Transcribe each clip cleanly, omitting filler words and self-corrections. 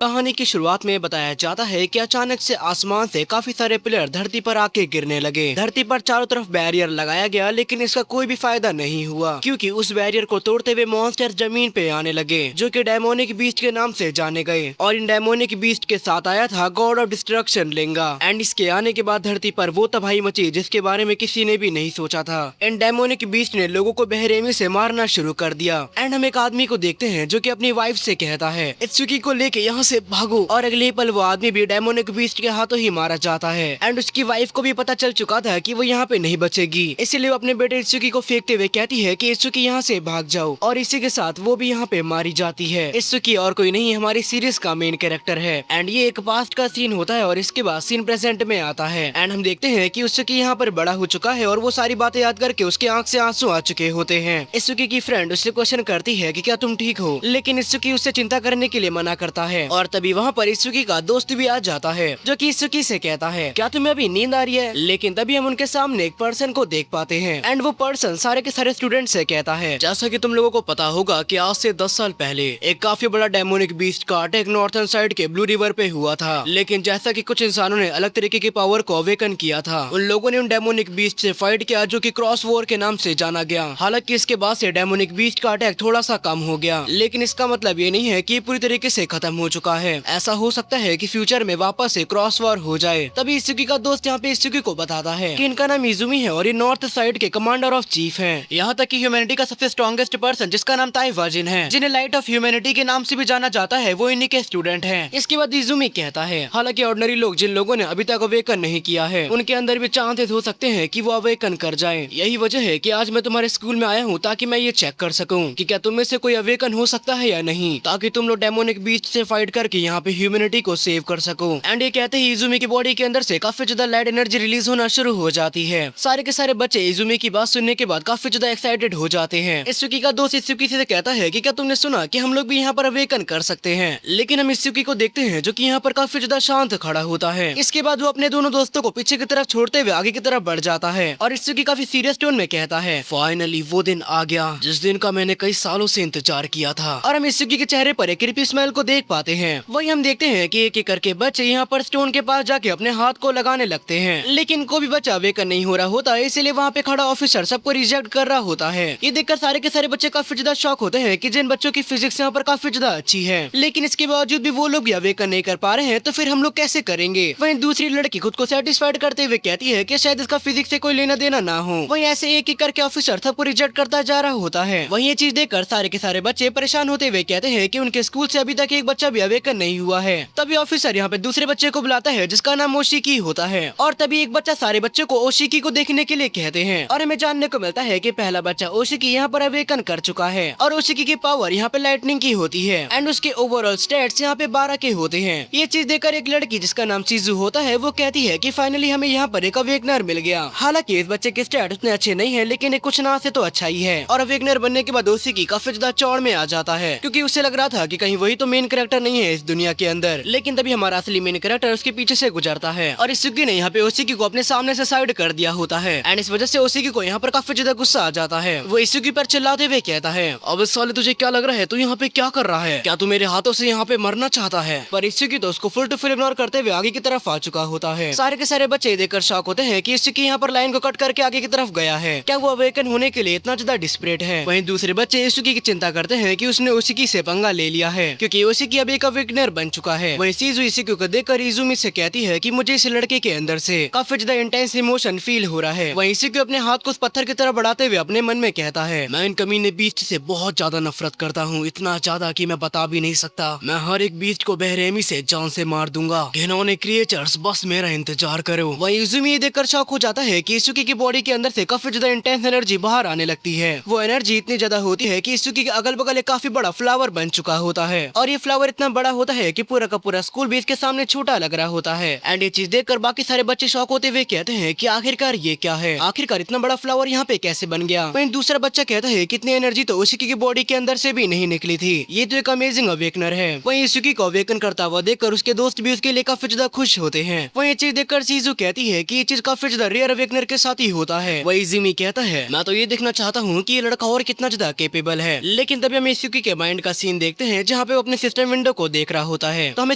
कहानी की शुरुआत में बताया जाता है कि अचानक से आसमान से काफी सारे प्लेयर धरती पर आके गिरने लगे। धरती पर चारों तरफ बैरियर लगाया गया, लेकिन इसका कोई भी फायदा नहीं हुआ, क्योंकि उस बैरियर को तोड़ते हुए मॉन्स्टर जमीन पे आने लगे, जो कि डेमोनिक बीस्ट के नाम से जाने गए। और इन डेमोनिक बीस्ट के साथ आया था God of destruction Linga. And इसके आने के बाद धरती पर वो तबाही मची जिसके बारे में किसी ने भी नहीं सोचा था। इन डेमोनिक बीस्ट ने लोगों को बेरहमी से मारना शुरू कर दिया। एंड हम एक आदमी को देखते हैं जो कि अपनी वाइफ से कहता है इत्सुकी को लेके यहाँ से भागो, और अगले ही पल वो आदमी भी डेमोनिक बीस्ट के हाथों ही मारा जाता है। एंड उसकी वाइफ को भी पता चल चुका था कि वो यहाँ पे नहीं बचेगी, इसीलिए वो अपने बेटे इत्सुकी को फेंकते हुए कहती है कि इत्सुकी यहाँ से भाग जाओ, और इसी के साथ वो भी यहाँ पे मारी जाती है। इत्सुकी और कोई नहीं हमारी सीरीज का मेन कैरेक्टर है। एंड ये एक पास्ट का सीन होता है और इसके बाद सीन प्रेजेंट में आता है। एंड हम देखते हैं कि इत्सुकी यहाँ पर बड़ा हो चुका है और वो सारी बातें याद करके उसके आंख से आंसू आ चुके होते हैं। इत्सुकी की फ्रेंड उससे क्वेश्चन करती है कि क्या तुम ठीक हो, लेकिन इत्सुकी उससे चिंता करने के लिए मना करता है। और तभी वहाँ पर इत्सुकी का दोस्त भी आ जाता है, जो कि इत्सुकी से कहता है क्या तुम्हें अभी नींद आ रही है। लेकिन तभी हम उनके सामने एक पर्सन को देख पाते हैं। एंड वो पर्सन सारे के सारे स्टूडेंट से कहता है जैसा कि तुम लोगों को पता होगा कि आज से 10 साल पहले एक काफी बड़ा डेमोनिक बीस्ट का अटैक नॉर्थन साइड के ब्लू रिवर पे हुआ था। लेकिन जैसा कि कुछ इंसानों ने अलग तरीके की पावर को अवेकन किया था, उन लोगों ने उन डेमोनिक बीस्ट से फाइट किया, जो कि क्रॉस वॉर के नाम से जाना गया। हालांकि इसके बाद से डेमोनिक बीस्ट का अटैक थोड़ा सा कम हो गया, लेकिन इसका मतलब ये नहीं है कि पूरी तरीके से खत्म हो चुका है। ऐसा हो सकता है कि फ्यूचर में वापस से क्रॉस वॉर हो जाए। तभी इत्सुकी का दोस्त यहाँ पे इत्सुकी को बताता है कि इनका नाम इजुमी है और ये नॉर्थ साइड के कमांडर ऑफ चीफ हैं। यहाँ तक कि ह्यूमैनिटी का सबसे स्ट्रॉन्गेस्ट पर्सन जिसका नाम ताई वाजिन है, जिन्हें लाइट ऑफ ह्यूमैनिटी के नाम से भी जाना जाता है, वो इन्हीं के स्टूडेंट हैं। इसके बाद इजुमी कहता है हालांकि ऑर्डिनरी लोग जिन लोगों ने अभी तक अवेकन नहीं किया है, उनके अंदर भी चांसेस हो सकते हैं कि वो अवेकन कर जाएं। यही वजह है कि आज मैं तुम्हारे स्कूल में आया हूँ ताकि मैं ये चेक कर सकूं कि क्या तुम में से कोई अवेकन हो सकता है या नहीं, ताकि तुम लोग डेमोनिक बीस्ट से फाइट करके यहाँ पे ह्यूमैनिटी को सेव कर सको। एंड ये कहते ही इजुमी की बॉडी के अंदर से काफी ज्यादा लाइट एनर्जी रिलीज होना शुरू हो जाती है। सारे के सारे बच्चे इजुमी की बात सुनने के बाद काफी ज्यादा एक्साइटेड हो जाते हैं। इत्सुकी का दोस्त इत्सुकी से कहता है कि क्या तुमने सुना कि हम लोग भी यहाँ पर अवेकन कर सकते हैं। लेकिन हम इत्सुकी को देखते हैं जो कि यहाँ पर काफी ज्यादा शांत खड़ा होता है। इसके बाद वो अपने दोनों दोस्तों को पीछे की तरफ छोड़ते हुए आगे की तरफ बढ़ जाता है और इत्सुकी काफी सीरियस टोन में कहता है फाइनली वो दिन आ गया जिस दिन का मैंने कई सालों से इंतजार किया था। और हम इत्सुकी के चेहरे पर एक क्रीपी स्माइल को देख पाते हैं। वही हम देखते हैं कि एक एक करके बच्चे यहाँ पर स्टोन के पास जाके अपने हाथ को लगाने लगते हैं, लेकिन कोई भी बच्चा अवेकन नहीं हो रहा होता है, इसीलिए वहाँ पे खड़ा ऑफिसर सबको रिजेक्ट कर रहा होता है। ये देखकर सारे के सारे बच्चे काफी ज्यादा शॉक होते हैं कि जिन बच्चों की फिजिक्स यहाँ पर काफी ज्यादा अच्छी है, लेकिन इसके बावजूद भी वो लोग भी अवेकन नहीं कर पा रहे हैं, तो फिर हम लोग कैसे करेंगे। वहीं दूसरी लड़की खुद को सेटिस्फाइड करते हुए कहती है कि शायद इसका फिजिक्स से कोई लेना देना ना हो। वहीं ऐसे एक एक करके ऑफिसर सबको रिजेक्ट करता जा रहा होता है। वहीं ये चीज देखकर सारे के सारे बच्चे परेशान होते हुए कहते हैं कि उनके स्कूल से अभी तक एक बच्चा भी अवेकन नहीं हुआ है। तभी ऑफिसर यहाँ पे दूसरे बच्चे को बुलाता है जिसका नाम ओशिकी होता है, और तभी एक बच्चा सारे बच्चों को ओशिकी को देखने के लिए कहते हैं। और हमें जानने को मिलता है कि पहला बच्चा ओशिकी यहाँ पर अवेकन कर चुका है और ओशिकी की पावर यहाँ पे लाइटनिंग की होती है एंड उसके ओवरऑल स्टेट्स यहाँ पे 12 के होते हैं। ये चीज देखकर एक लड़की जिसका नाम चीजू होता है वो कहती है कि फाइनली हमें यहाँ पर एक अवेकनर मिल गया। हालांकि इस बच्चे के स्टेट उतने अच्छे नहीं है, लेकिन कुछ ना से तो अच्छा ही है। और अवेकनर बनने के बाद ओशिकी काफी ज्यादा चौड़ में आ जाता है, क्योंकि उसे लग रहा था कि कहीं वही तो मेन कैरेक्टर नहीं है इस दुनिया के अंदर। लेकिन तभी हमारा असली मेन कैरेक्टर उसके पीछे से गुजरता है और इत्सुकी ने यहाँ पे ओशिकी को अपने सामने से साइड कर दिया होता है। एंड इस वजह से ओशिकी को यहाँ पर काफी ज्यादा गुस्सा आ जाता है। वो इत्सुकी पर चिल्लाते हुए कहता है अब साले तुझे क्या लग रहा है, तू यहाँ पे क्या कर रहा है, क्या तू मेरे हाथों से यहाँ पे मरना चाहता है। पर इत्सुकी तो उसको फुल टू फुल इग्नोर करते हुए आगे की तरफ आ चुका होता है। सारे के सारे बच्चे देखकर शॉक होते हैं कि इत्सुकी यहाँ पर लाइन को कट करके आगे की तरफ गया है, क्या वो अवेकन होने के लिए इतना ज्यादा डिस्परेट है। वहीं दूसरे बच्चे इत्सुकी की चिंता करते हैं कि उसने ओशिकी से पंगा ले लिया है, क्योंकि ओशिकी अब एक अवेकनर बन चुका है। वहीं सीजू इत्सुकी को देखकर इजुमी से कहती है कि मुझे इस लड़के के अंदर से काफी ज्यादा इंटेंस इमोशन फील हो रहा है। वहीं इत्सुकी अपने हाथ को उस पत्थर की तरफ बढ़ाते हुए अपने मन में कहता है मैं इन कमीने बीस्ट से बहुत ज्यादा नफरत करता हूँ, इतना ज्यादा कि मैं बता भी नहीं सकता। मैं हर एक बीस्ट को बेरहमी से जान से मार दूंगा। घिनौने क्रिएचर्स बस मेरा इंतजार करो। वहीं इजुमी देखकर शॉक हो जाता है कि इत्सुकी की बॉडी के अंदर से काफी ज्यादा इंटेंस एनर्जी बाहर आने लगती है। वो एनर्जी इतनी ज्यादा होती है कि इत्सुकी के अगल बगल एक काफी बड़ा फ्लावर बन चुका होता है, और ये फ्लावर इतना बड़ा होता है कि पूरा का पूरा स्कूल भी इसके सामने छोटा लग रहा होता है। एंड ये चीज देखकर बाकी सारे बच्चे शॉक होते हुए कहते हैं कि आखिरकार ये क्या है, आखिरकार इतना बड़ा फ्लावर यहाँ पे कैसे बन गया। वहीं दूसरा बच्चा कहता है कि इतनी एनर्जी तो ओशिकी की बॉडी के अंदर से भी नहीं निकली थी, ये तो एक अमेजिंग अवेकनर है। वहीं इत्सुकी को अवेकन करता हुआ देखकर उसके दोस्त भी उसके लिए काफी ज्यादा खुश होते हैं। वहीं ये चीज देखकर सीजू कहती है कि ये चीज काफी ज्यादा रेयर अवेकनर के साथ ही होता है। वहीं इजुमी कहता है मैं तो ये देखना चाहता हूँ कि ये लड़का और कितना ज्यादा कैपेबल है। लेकिन तभी हम इत्सुकी के माइंड का सीन देखते हैं जहाँ पे वो अपने सिस्टम विंडो को देख रहा होता है। तो हमें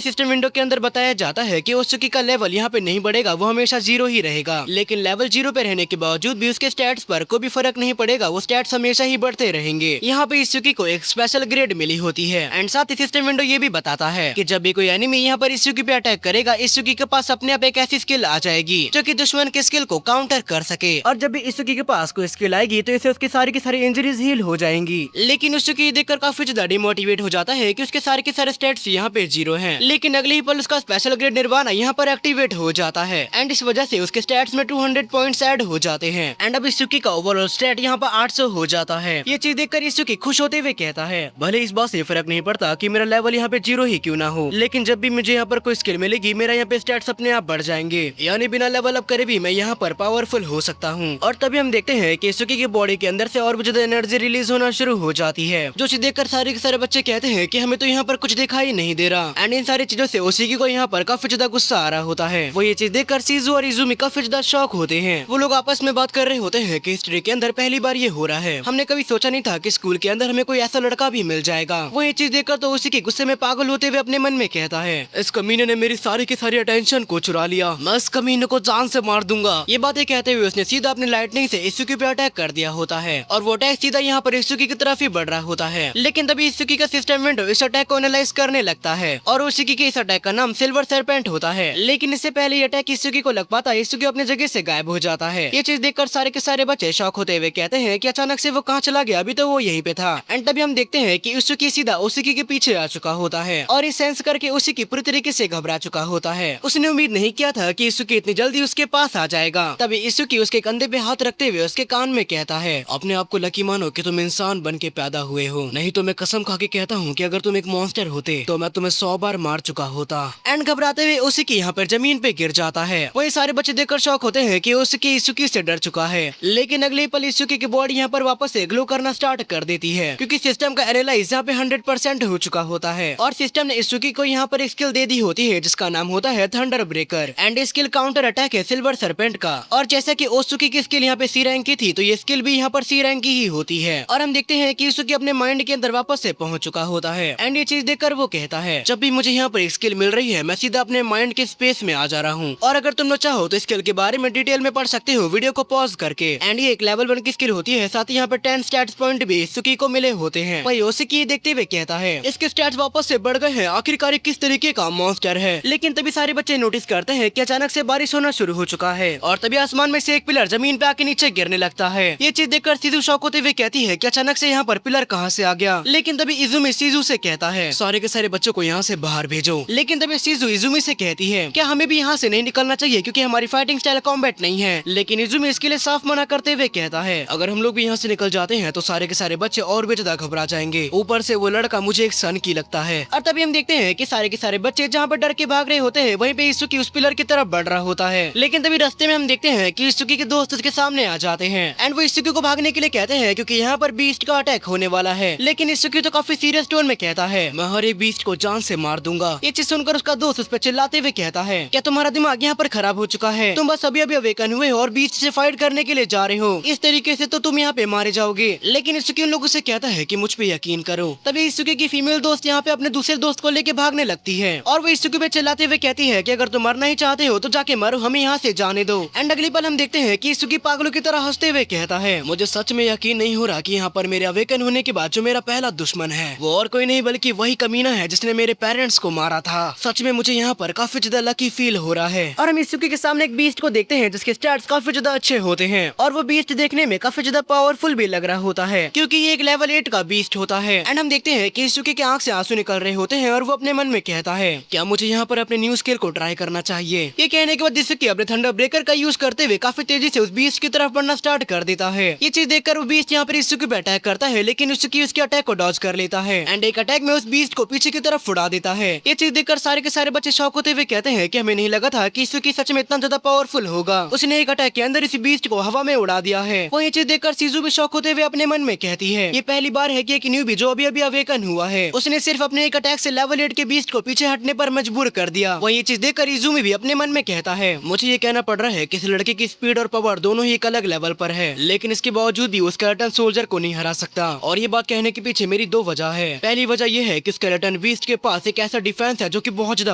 सिस्टम विंडो के अंदर बताया जाता है कि ओत्सुकी का लेवल यहाँ पे नहीं बढ़ेगा, वो हमेशा 0 ही रहेगा। लेकिन लेवल 0 पे रहने के बावजूद भी उसके स्टैट्स पर कोई भी फर्क नहीं पड़ेगा, वो स्टैट्स हमेशा ही बढ़ते रहेंगे। यहाँ पे इत्सुकी को एक स्पेशल ग्रेड मिली होती है। एंड साथ ही सिस्टम विंडो ये भी बताता है कि जब भी कोई एनिमी यहाँ पर इत्सुकी पे अटैक करेगा, इत्सुकी के पास अपने आप एक ऐसी स्किल आ जाएगी जो कि दुश्मन के स्किल को काउंटर कर सके। और जब भी इत्सुकी के पास कोई स्किल आएगी तो इसे उसकी सारी की सारी इंजरीज हील हो जाएंगी। लेकिन इत्सुकी देखकर काफी ज्यादा डिमोटिवेट हो जाता है कि उसके सारे के सारे स्टैट्स यहाँ पे 0 हैं। लेकिन अगले ही पल उसका स्पेशल ग्रेड निर्वाणा यहाँ पर एक्टिवेट हो जाता है एंड इस वजह से उसके स्टैट्स में 200 पॉइंट्स ऐड हो जाते हैं। एंड अब इत्सुकी का ओवरऑल स्टैट यहाँ पर 800 हो जाता है। ये चीज देखकर इत्सुकी खुश होते हुए कहता है, भले इस बात से फर्क नहीं पड़ता कि मेरा लेवल यहाँ पे 0 ही क्यों ना हो, लेकिन जब भी मुझे यहाँ पर कोई स्किल मिलेगी मेरा यहाँ पे स्टैट्स अपने आप बढ़ जाएंगे, यानी बिना लेवल अप करे भी मैं यहाँ पर पावरफुल हो सकता हूँ। और तभी हम देखते हैं कि इत्सुकी की बॉडी के अंदर से और भी ज्यादा एनर्जी रिलीज होना शुरू हो जाती है, जो चीज देखकर सारे के सारे बच्चे कहते हैं कि हमें तो यहाँ पर कुछ दिखाई नहीं दे रहा। एंड इन सारी चीजों से ओत्सुकी को यहाँ पर काफी ज्यादा गुस्सा आ रहा होता है। वो ये चीज देखकर शिजू और इजुमी काफी ज्यादा शॉक होते हैं। वो लोग आपस में बात कर रहे होते हैं कि हिस्ट्री के अंदर पहली बार ये हो रहा है, हमने कभी सोचा नहीं था कि स्कूल के अंदर हमें कोई ऐसा लड़का भी मिल जाएगा। वो ये चीज देखकर तो उसी के गुस्से में पागल होते हुए अपने मन में कहता है, इस कमीने ने मेरी सारी की सारी अटेंशन को चुरा लिया, मैं इस कमीने को जान से मार दूंगा। ये बातें कहते हुए उसने सीधा अपने लाइटनिंग से इत्सुकी पे अटैक कर दिया होता है और वो अटैक सीधा यहाँ पर इत्सुकी की तरफ ही बढ़ रहा होता है। लेकिन तभी इत्सुकी का सिस्टम विंडो इस अटैक को एनालाइज करने लगता है और इत्सुकी के इस अटैक का नाम सिल्वर सरपेंट होता है। लेकिन इससे पहले ये अटैक इत्सुकी को लग पाता है, इत्सुकी अपने जगह से गायब हो जाता है। ये चीज देखकर सारे के सारे बच्चे शॉक होते हुए कहते हैं कि अचानक से वो कहाँ चला गया, अभी तो वो यहीं पे था। एंड तभी हम देखते हैं कि इत्सुकी सीधा ओत्सुकी के पीछे आ चुका होता है और इस सेंस करके ओत्सुकी पूरी तरीके से घबरा चुका होता है। उसने उम्मीद नहीं किया था कि इत्सुकी इतनी जल्दी उसके पास आ जाएगा। तभी इत्सुकी उसके कंधे पे हाथ रखते हुए उसके कान में कहता है, अपने आप को लकी मानो कि तुम इंसान बन के पैदा हुए हो, नहीं तो मैं कसम खा के कहता हूँ कि अगर तुम एक मॉन्स्टर होते तो मैं तुम्हें 100 बार मार चुका होता। एंड घबराते हुए ओत्सुकी यहाँ पर जमीन पे गिर जाता है। वही सारे बच्चे देखकर शौक होते हैं कि ओत्सुकी इत्सुकी से डर चुका है। लेकिन अगले पल इत्सुकी की बॉडी यहाँ पर वापस से ग्लो करना स्टार्ट कर देती है, क्योंकि सिस्टम का एनालाइज यहाँ पे 100% हो चुका होता है और सिस्टम ने इत्सुकी को यहाँ पर एक स्किल दे दी होती है जिसका नाम होता है thunder breaker. And skill counter attack है सिल्वर सरपेंट का। और जैसा कि ओत्सुकी की स्किल यहाँ पे सी रैंक की थी, तो ये स्किल भी यहाँ पर सी रैंक की ही होती है। और हम देखते हैं कि इत्सुकी अपने माइंड के अंदर वापस से पहुंच चुका होता है। एंड ये चीज देखकर वो कहता है, जब भी मुझे यहाँ पर एक स्किल मिल रही है मैं सीधा अपने माइंड के स्पेस में आ जा रहा हूँ। और अगर तुम लोग चाहो तो स्किल के बारे में डिटेल में पढ़ सकते हो वीडियो को पॉज करके। एंड ये एक लेवल 1 की स्किल होती है, साथ ही यहाँ पर 10 स्टैट्स पॉइंट भी इत्सुकी को मिले होते हैं। वही ओत्सुकी देखते हुए कहता है, इसके स्टैट्स वापस से बढ़ गए हैं, आखिरकार किस तरीके का मॉन्स्टर है। लेकिन तभी सारे बच्चे नोटिस करते हैं कि अचानक से बारिश होना शुरू हो चुका है और तभी आसमान में से एक पिलर जमीन पे आके नीचे गिरने लगता है। ये चीज देखकर शिजू शॉक होते हुए कहती है कि अचानक से यहाँ पर पिलर कहाँ से आ गया। लेकिन तभी इजुमी शिजू से कहता है, सारे के सारे बच्चों को यहाँ से बाहर भेजो। लेकिन तभी शिजू इजुमी से कहती है, क्या हमें भी यहाँ से नहीं निकलना चाहिए क्योंकि हमारी फाइटिंग स्टाइल कॉम्बैट नहीं है। लेकिन इजुमी इसके लिए साफ मना करते हुए कहता है, अगर हम लोग भी यहाँ से निकल जाते हैं तो सारे के सारे बच्चे और भी ज्यादा घबरा जाएंगे, ऊपर से वो लड़का मुझे एक सन की लगता है। और तभी हम देखते हैं कि सारे के सारे बच्चे जहाँ पर डर के भाग रहे होते हैं वहीं पे इत्सुकी उस पिलर की तरफ बढ़ रहा होता है। लेकिन तभी रास्ते में हम देखते हैं कि इत्सुकी के दोस्त उसके सामने आ जाते हैं एंड वो इत्सुकी को भागने के लिए कहते हैं क्योंकि यहाँ पर बीस्ट का अटैक होने वाला है। लेकिन इत्सुकी तो काफी सीरियस टोन में कहता है, मैं हर एक बीस्ट को जान से मार दूंगा। ये चीज सुनकर उसका दोस्त उस पर चिल्लाते हुए कहता है, क्या तुम्हारा दिमाग यहाँ पर खराब हो चुका है? तुम बस अभी अभी अवेकन हुए हो और बीस्ट से फाइट करने के लिए जा रहे हो, इस तरीके से तो तुम यहाँ पे मारे जाओगे। लेकिन इत्सुकी उन लोगों से कहता है कि मुझ पे यकीन करो। तभी इत्सुकी की फीमेल दोस्त यहाँ पे अपने दूसरे दोस्त को लेके भागने लगती है और वो इत्सुकी पे चिल्लाते हुए कहती है कि अगर तुम मरना ही चाहते हो तो जाके मरो, हमें यहाँ से जाने दो। एंड अगली पल हम देखते हैं कि इत्सुकी पागलों की तरह हंसते हुए कहता है, मुझे सच में यकीन नहीं हो रहा कि यहाँ पर मेरे अवेकन होने के बाद जो मेरा पहला दुश्मन है वो और कोई नहीं बल्कि वही कमीना है जिसने मेरे पेरेंट्स को मारा था। सच में मुझे यहाँ पर काफी ज्यादा लकी फील हो रहा है। और हम इत्सुकी के सामने एक बीस्ट को देखते हैं जिसके स्टैट्स काफी ज्यादा अच्छे होते हैं और वो बीस्ट देखने में काफी ज्यादा पावरफुल भी लग रहा होता है क्योंकि ये एक लेवल 8 का बीस्ट होता है। एंड हम देखते हैं कि इत्सुकी के आंख से आंसू निकल रहे होते हैं और वो अपने मन में कहता है, क्या मुझे यहाँ पर अपने न्यू स्किल को ट्राई करना चाहिए? ये कहने के बाद इत्सुकी अपने थंडर ब्रेकर का यूज करते हुए काफी तेजी से उस बीस्ट की तरफ बढ़ना स्टार्ट कर देता है। ये चीज देखकर वो बीस्ट यहाँ पर इत्सुकी पे अटैक करता है, लेकिन इत्सुकी उसके अटैक को डॉज कर लेता है एंड एक अटैक में उस बीस्ट को पीछे की तरफ उड़ा देता है। ये चीज देखकर सारे के सारे बच्चे शॉक होते हुए कहते हैं कि हमें नहीं लगा था कि इत्सुकी सच में इतना ज्यादा पावरफुल होगा, उसने एक अटैक के अंदर इस बीस्ट को हवा में उड़ा दिया है। वो ये चीज देखकर शिजू भी शॉक होते हुए अपने मन में कहती है, ये पहली बार है कि एक न्यूबी जो अभी अभी अवेकन हुआ है उसने सिर्फ अपने एक अटैक से लेवल 8 के बीस्ट को पीछे हटने पर मजबूर कर दिया। वो ये चीज देखकर इजुमी भी अपने मन में कहता है, मुझे ये कहना पड़ रहा है कि इस लड़के की स्पीड और पावर दोनों ही एक अलग लेवल पर है, लेकिन इसके बावजूद भी वो स्केलेटन सोल्जर को नहीं हरा सकता। और ये बात कहने के पीछे मेरी 2 वजह है। पहली वजह ये है कि स्केलेटन बीस्ट के पास एक ऐसा डिफेंस है जो कि बहुत ज्यादा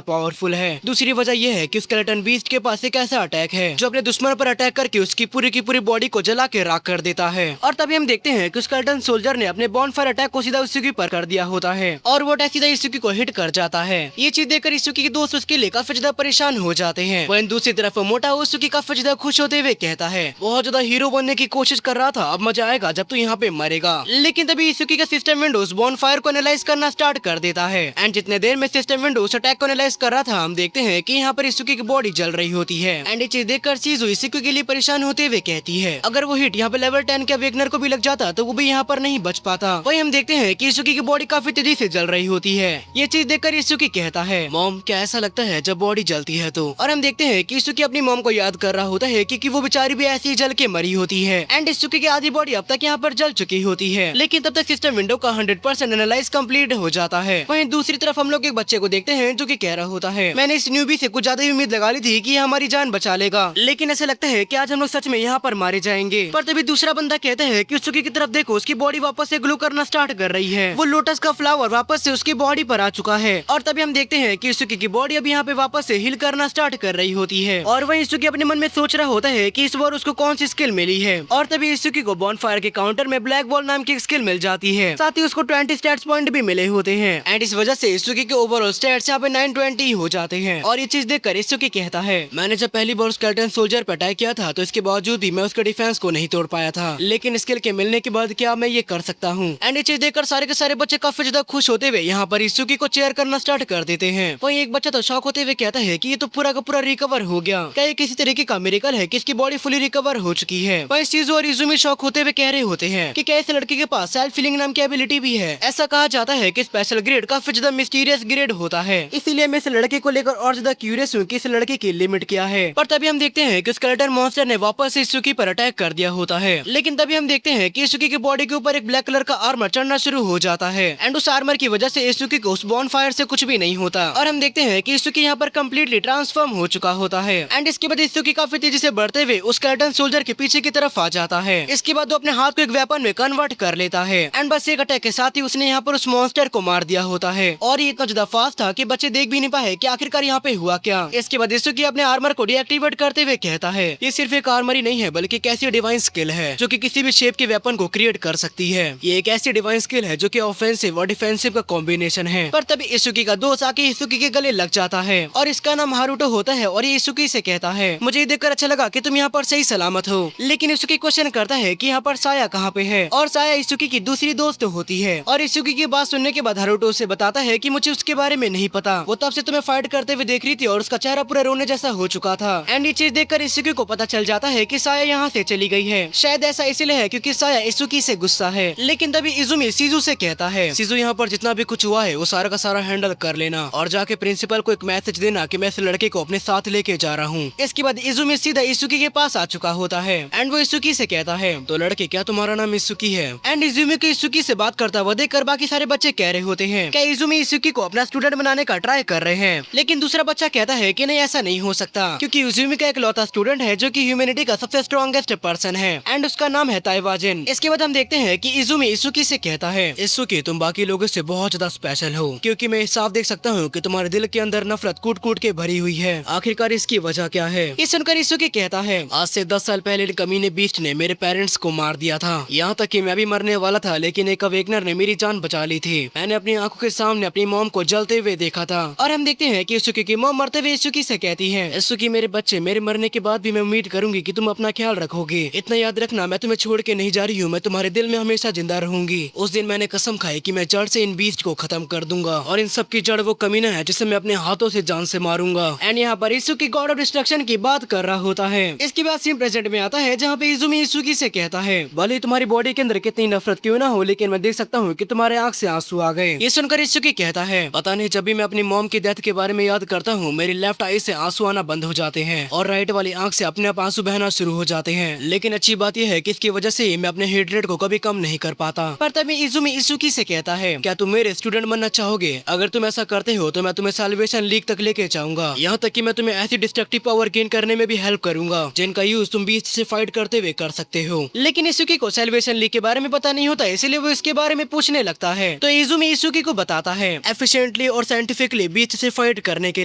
पावरफुल है। दूसरी वजह यह है कि स्केलेटन बीस्ट के पास एक ऐसा अटैक है जो अपने दुश्मन पर अटैक करके उसकी पूरी की पूरी बॉडी को जला के राख कर देता है। और तभी हम देखते हैं कि स्केलेटन सोल्जर ने अपने बॉनफायर अटैक को सीधा इसुकी पर कर दिया होता है और वो अटैक सीधा इसुकी को हिट कर जाता है। ये चीज देखकर इसुकी के दोस्त उसके लिए काफी ज्यादा परेशान हो जाते हैं। वहीं दूसरी तरफ मोटा इसुकी काफी ज्यादा खुश होते हुए कहता है, बहुत ज्यादा हीरो बनने की कोशिश कर रहा था, अब मजा आएगा जब तू यहाँ पे मरेगा। लेकिन तभी इसुकी का सिस्टम विंडोज बॉनफायर को एनालाइज करना स्टार्ट कर देता है एंड जितने देर में सिस्टम विंडोज अटैक को एनालाइज कर रहा था, हम देखते हैं कि यहाँ पर इसुकी की बॉडी जल रही होती है। एंड ये चीज देखकर चीजू इसुकी के लिए परेशान होते हुए कहती है, अगर वो हिट यहाँ पे लेवल 10 के वेगनर को भी लग जाता तो वो भी यहाँ पर नहीं बच पाता। वही हम देखते हैं कि इसुकी की बॉडी काफी तेजी से जल रही होती है। ये चीज देखकर इसुकी कहता है, मॉम क्या ऐसा लगता है जब बॉडी जलती है तो। और हम देखते हैं कि इसुकी अपनी मॉम को याद कर रहा होता है क्योंकि वो बेचारी भी ऐसे ही जल के मरी होती है एंड इसुकी की आधी बॉडी अब तक यहाँ पर जल चुकी होती है। लेकिन तब तक सिस्टम विंडो का 100% एनालाइज कंप्लीट हो जाता है। वहीं दूसरी तरफ हम लोग एक बच्चे को देखते हैं जो कि कह रहा होता है, मैंने इस न्यूबी से कुछ ज्यादा ही उम्मीद लगा ली थी कि हमारी जान बचा लेगा, लेकिन ऐसा लगता है कि आज हम लोग सच में यहाँ पर मारे जाएंगे। पर तभी दूसरा बंदा कहता है कि इसुकी की तरफ देखो, उसकी बॉडी वापस से ग्लो करना स्टार्ट कर रही है। वो लोटस का फ्लावर वापस से उसकी बॉडी पर आ चुका है और तभी हम देखते हैं कि इसुकी की बॉडी अब यहाँ पे वापस से हील करना स्टार्ट कर रही होती है। और वहीं इसुकी अपने मन में सोच रहा होता है कि इस बार उसको कौन सी स्किल मिली है। और तभी इसुकी को बॉनफायर के काउंटर में ब्लैक बॉल नाम की स्किल मिल जाती है, साथ ही उसको 20 स्टैट्स पॉइंट भी मिले होते हैं एंड इस वजह से इसुकी के ओवरऑल स्टैट्स यहाँ पे 920 हो जाते हैं। और ये चीज देखकर इसुकी कहता है, मैंने जब पहली बार स्केलेटन सोल्जर पर अटैक किया था तो इसके बावजूद भी मैं उसके डिफेंस को नहीं तोड़ पाया था, लेकिन स्किल के मिलने के बाद क्या मैं ये कर सकता हूँ। एंड ये चीज देखकर सारे के सारे बच्चे काफी ज्यादा खुश होते हुए यहाँ पर इसुकी को चेयर करना स्टार्ट कर देते हैं। वहीं एक बच्चा तो शॉक होते हुए कहता है कि ये तो पूरा का पूरा रिकवर हो गया, क्या ये किसी तरीके का मिरेकल है कि इसकी बॉडी फुली रिकवर हो चुकी है। वहीं शिज़ू और इज़ुमी शॉक होते हुए कह रहे होते हैं कि क्या इस लड़के के पास सेल्फ फीलिंग नाम की एबिलिटी भी है। ऐसा कहा जाता है कि स्पेशल ग्रेड काफी ज्यादा मिस्टीरियस ग्रेड होता है, इसीलिए मैं इस लड़के को लेकर और ज्यादा क्यूरियस हूँ कि इस लड़के की लिमिट क्या है। पर तभी हम देखते हैं कि स्केलेटन मॉन्स्टर ने वापस से इसुकी पर अटैक कर दिया होता है। लेकिन तभी हम देखते हैं कि इसुकी की बॉडी के ऊपर एक ब्लैक कलर का आर्मर चढ़ना शुरू हो जाता है एंड उस आर्मर की वजह से इसुकी को उस बॉनफायर से कुछ भी नहीं होता। और हम देखते हैं कि इसुकी यहाँ पर कम्प्लीटली ट्रांसफॉर्म हो चुका होता है एंड इसके बाद इसुकी काफी तेजी से बढ़ते हुए उस स्केलेटन सोल्जर के पीछे की तरफ आ जाता है। इसके बाद वो अपने हाथ को एक वेपन में कन्वर्ट कर लेता है एंड बस एक अटैक के साथ ही उसने यहाँ पर उस मॉन्स्टर को मार दिया होता है। और ये इतना ज्यादा फास्ट था कि बच्चे देख भी नहीं पाए कि आखिरकार यहाँ पे हुआ क्या। इसके बाद इसुकी अपने आर्मर को डीएक्टिवेट करते हुए कहता है, ये सिर्फ एक आर्मर ही नहीं है बल्कि एक ऐसी डिवाइन स्किल है जो कि किसी भी शेप के वेपन को क्रिएट कर सकती है। ये एक ऐसी डिवाइन स्किल है जो कि ऑफेंसिव और डिफेंसिव का कॉम्बिनेशन है। पर तभी इसुकी का दोस्त आके इसुकी के गले लग जाता है और इसका नाम हारुतो होता है और ये इसुकी से कहता है, मुझे ये देखकर अच्छा लगा कि तुम यहाँ पर सही सलामत हो। लेकिन इसुकी क्वेश्चन करता है कि यहाँ पर साया कहाँ पे है और साया इसुकी की दूसरी दोस्त होती है। और इसुकी की बात सुनने के बाद हारुतो उसे बताता है कि मुझे उसके बारे में नहीं पता, वो तब से तुम्हें फाइट करते हुए देख रही थी और उसका चेहरा पूरा रोने जैसा हो चुका था। एंड ये चीज देखकर इसुकी को पता चल जाता है कि साया यहाँ से चली गई है। शायद ऐसा इसलिए है क्योंकि साया इसुकी से गुस्सा है। लेकिन तभी इज़ुमी शिज़ू से कहता है, शिज़ू यहाँ पर जितना भी कुछ हुआ है वो सारा का सारा हैंडल कर लेना और जाके प्रिंसिपल को एक मैसेज देना कि मैं इस लड़के को अपने साथ लेके जा रहा हूँ। इसके बाद इज़ुमी सीधा इसुकी के पास आ चुका होता है एंड वो इसुकी से कहता है, तो लड़के क्या तुम्हारा नाम इसुकी है? एंड इज़ुमी को इसुकी से बात करता हुआ देखकर बाकी सारे बच्चे कह रहे होते हैं क्या इज़ुमी इसुकी को अपना स्टूडेंट बनाने का ट्राई कर रहे हैं। लेकिन दूसरा बच्चा कहता है कि नहीं, ऐसा नहीं हो सकता क्योंकि इज़ुमी का एक लौता स्टूडेंट है जो कि ह्यूमैनिटी का सबसे स्ट्रॉन्गेस्ट पर्सन है एंड उसका नाम है ताइवाजिन। इसके बाद हम देखते हैं कि इज़ुमी इसुकी से कहता है, इसुकी तुम बाकी लोगों से बहुत ज्यादा स्पेशल हो क्योंकि मैं साफ देख सकता हूँ कि तुम्हारे दिल के अंदर नफरत कूट कूट के भरी हुई है। आखिरकार इसकी वजह क्या है? ये सुनकर इसुकी कहता है, आज से 10 साल पहले कमीने बीस्ट ने मेरे पेरेंट्स को मार दिया था, यहाँ तक कि मैं भी मरने वाला था, लेकिन एक अवेकनर ने मेरी जान बचा ली थी। मैंने अपनी आंखों के सामने अपनी मॉम को जलते हुए देखा था। और हम देखते हैं कि इसुकी की मॉम मरते हुए इसुकी से कहती है, इसुकी मेरे बच्चे, मेरे मरने के बाद भी मैं उम्मीद करूंगी कि तुम अपना ख्याल रखोगे। इतना याद रखना, मैं तुम्हें छोड़ के नहीं जा रही हूँ, मैं तुम्हारे दिल में हमेशा जिंदा रहूंगी। उस दिन मैंने कसम खाई कि मैं जड़ से इन बीस्ट को खत्म कर दूंगा और इन सब की जड़ वो कमीना है जिसे मैं अपने हाथों से जान से मारूंगा। एंड यहाँ पर इसुकी गॉड ऑफ डिस्ट्रक्शन की बात कर रहा होता है। इसके बाद सीन प्रेजेंट में आता है जहाँ पे इज़ुमी इसुकी से कहता है, भले तुम्हारी बॉडी के अंदर कितनी नफरत क्यों ना हो, लेकिन मैं देख सकता हूँ कि तुम्हारे आंख से आंसू आ गए। ये सुनकर इसुकी कहता है, पता नहीं जब भी मैं अपनी मॉम की डेथ के बारे में याद करता हूँ मेरी लेफ्ट आई से आंसू आना बंद हो जाते हैं और राइट वाली आंख से अपने आप आंसू बहना शुरू हो जाते हैं। लेकिन अच्छी बात यह है कि इसकी वजह से मैं अपने हेट्रेड को कभी कम नहीं कर पाता। पर तभी इज़ुमी इसुकी से कहता है, क्या तुम मेरे स्टूडेंट बनना चाहोगे? अगर तुम ऐसा करते हो तो मैं तुम्हें साल्वेशन लीग तक लेके जाऊंगा, यहाँ तक कि मैं तुम्हें ऐसी डिस्ट्रक्टिव पावर गेन करने में भी हेल्प करूंगा जिनका यूज तुम बीस्ट से फाइट करते हुए कर सकते हो। लेकिन इसुकी को साल्वेशन लीग के बारे में पता नहीं होता, इसलिए वो इसके बारे में पूछने लगता है। तो इज़ुमी इसुकी को बताता जाता है एफिशिएंटली और साइंटिफिकली बीच से फाइट करने के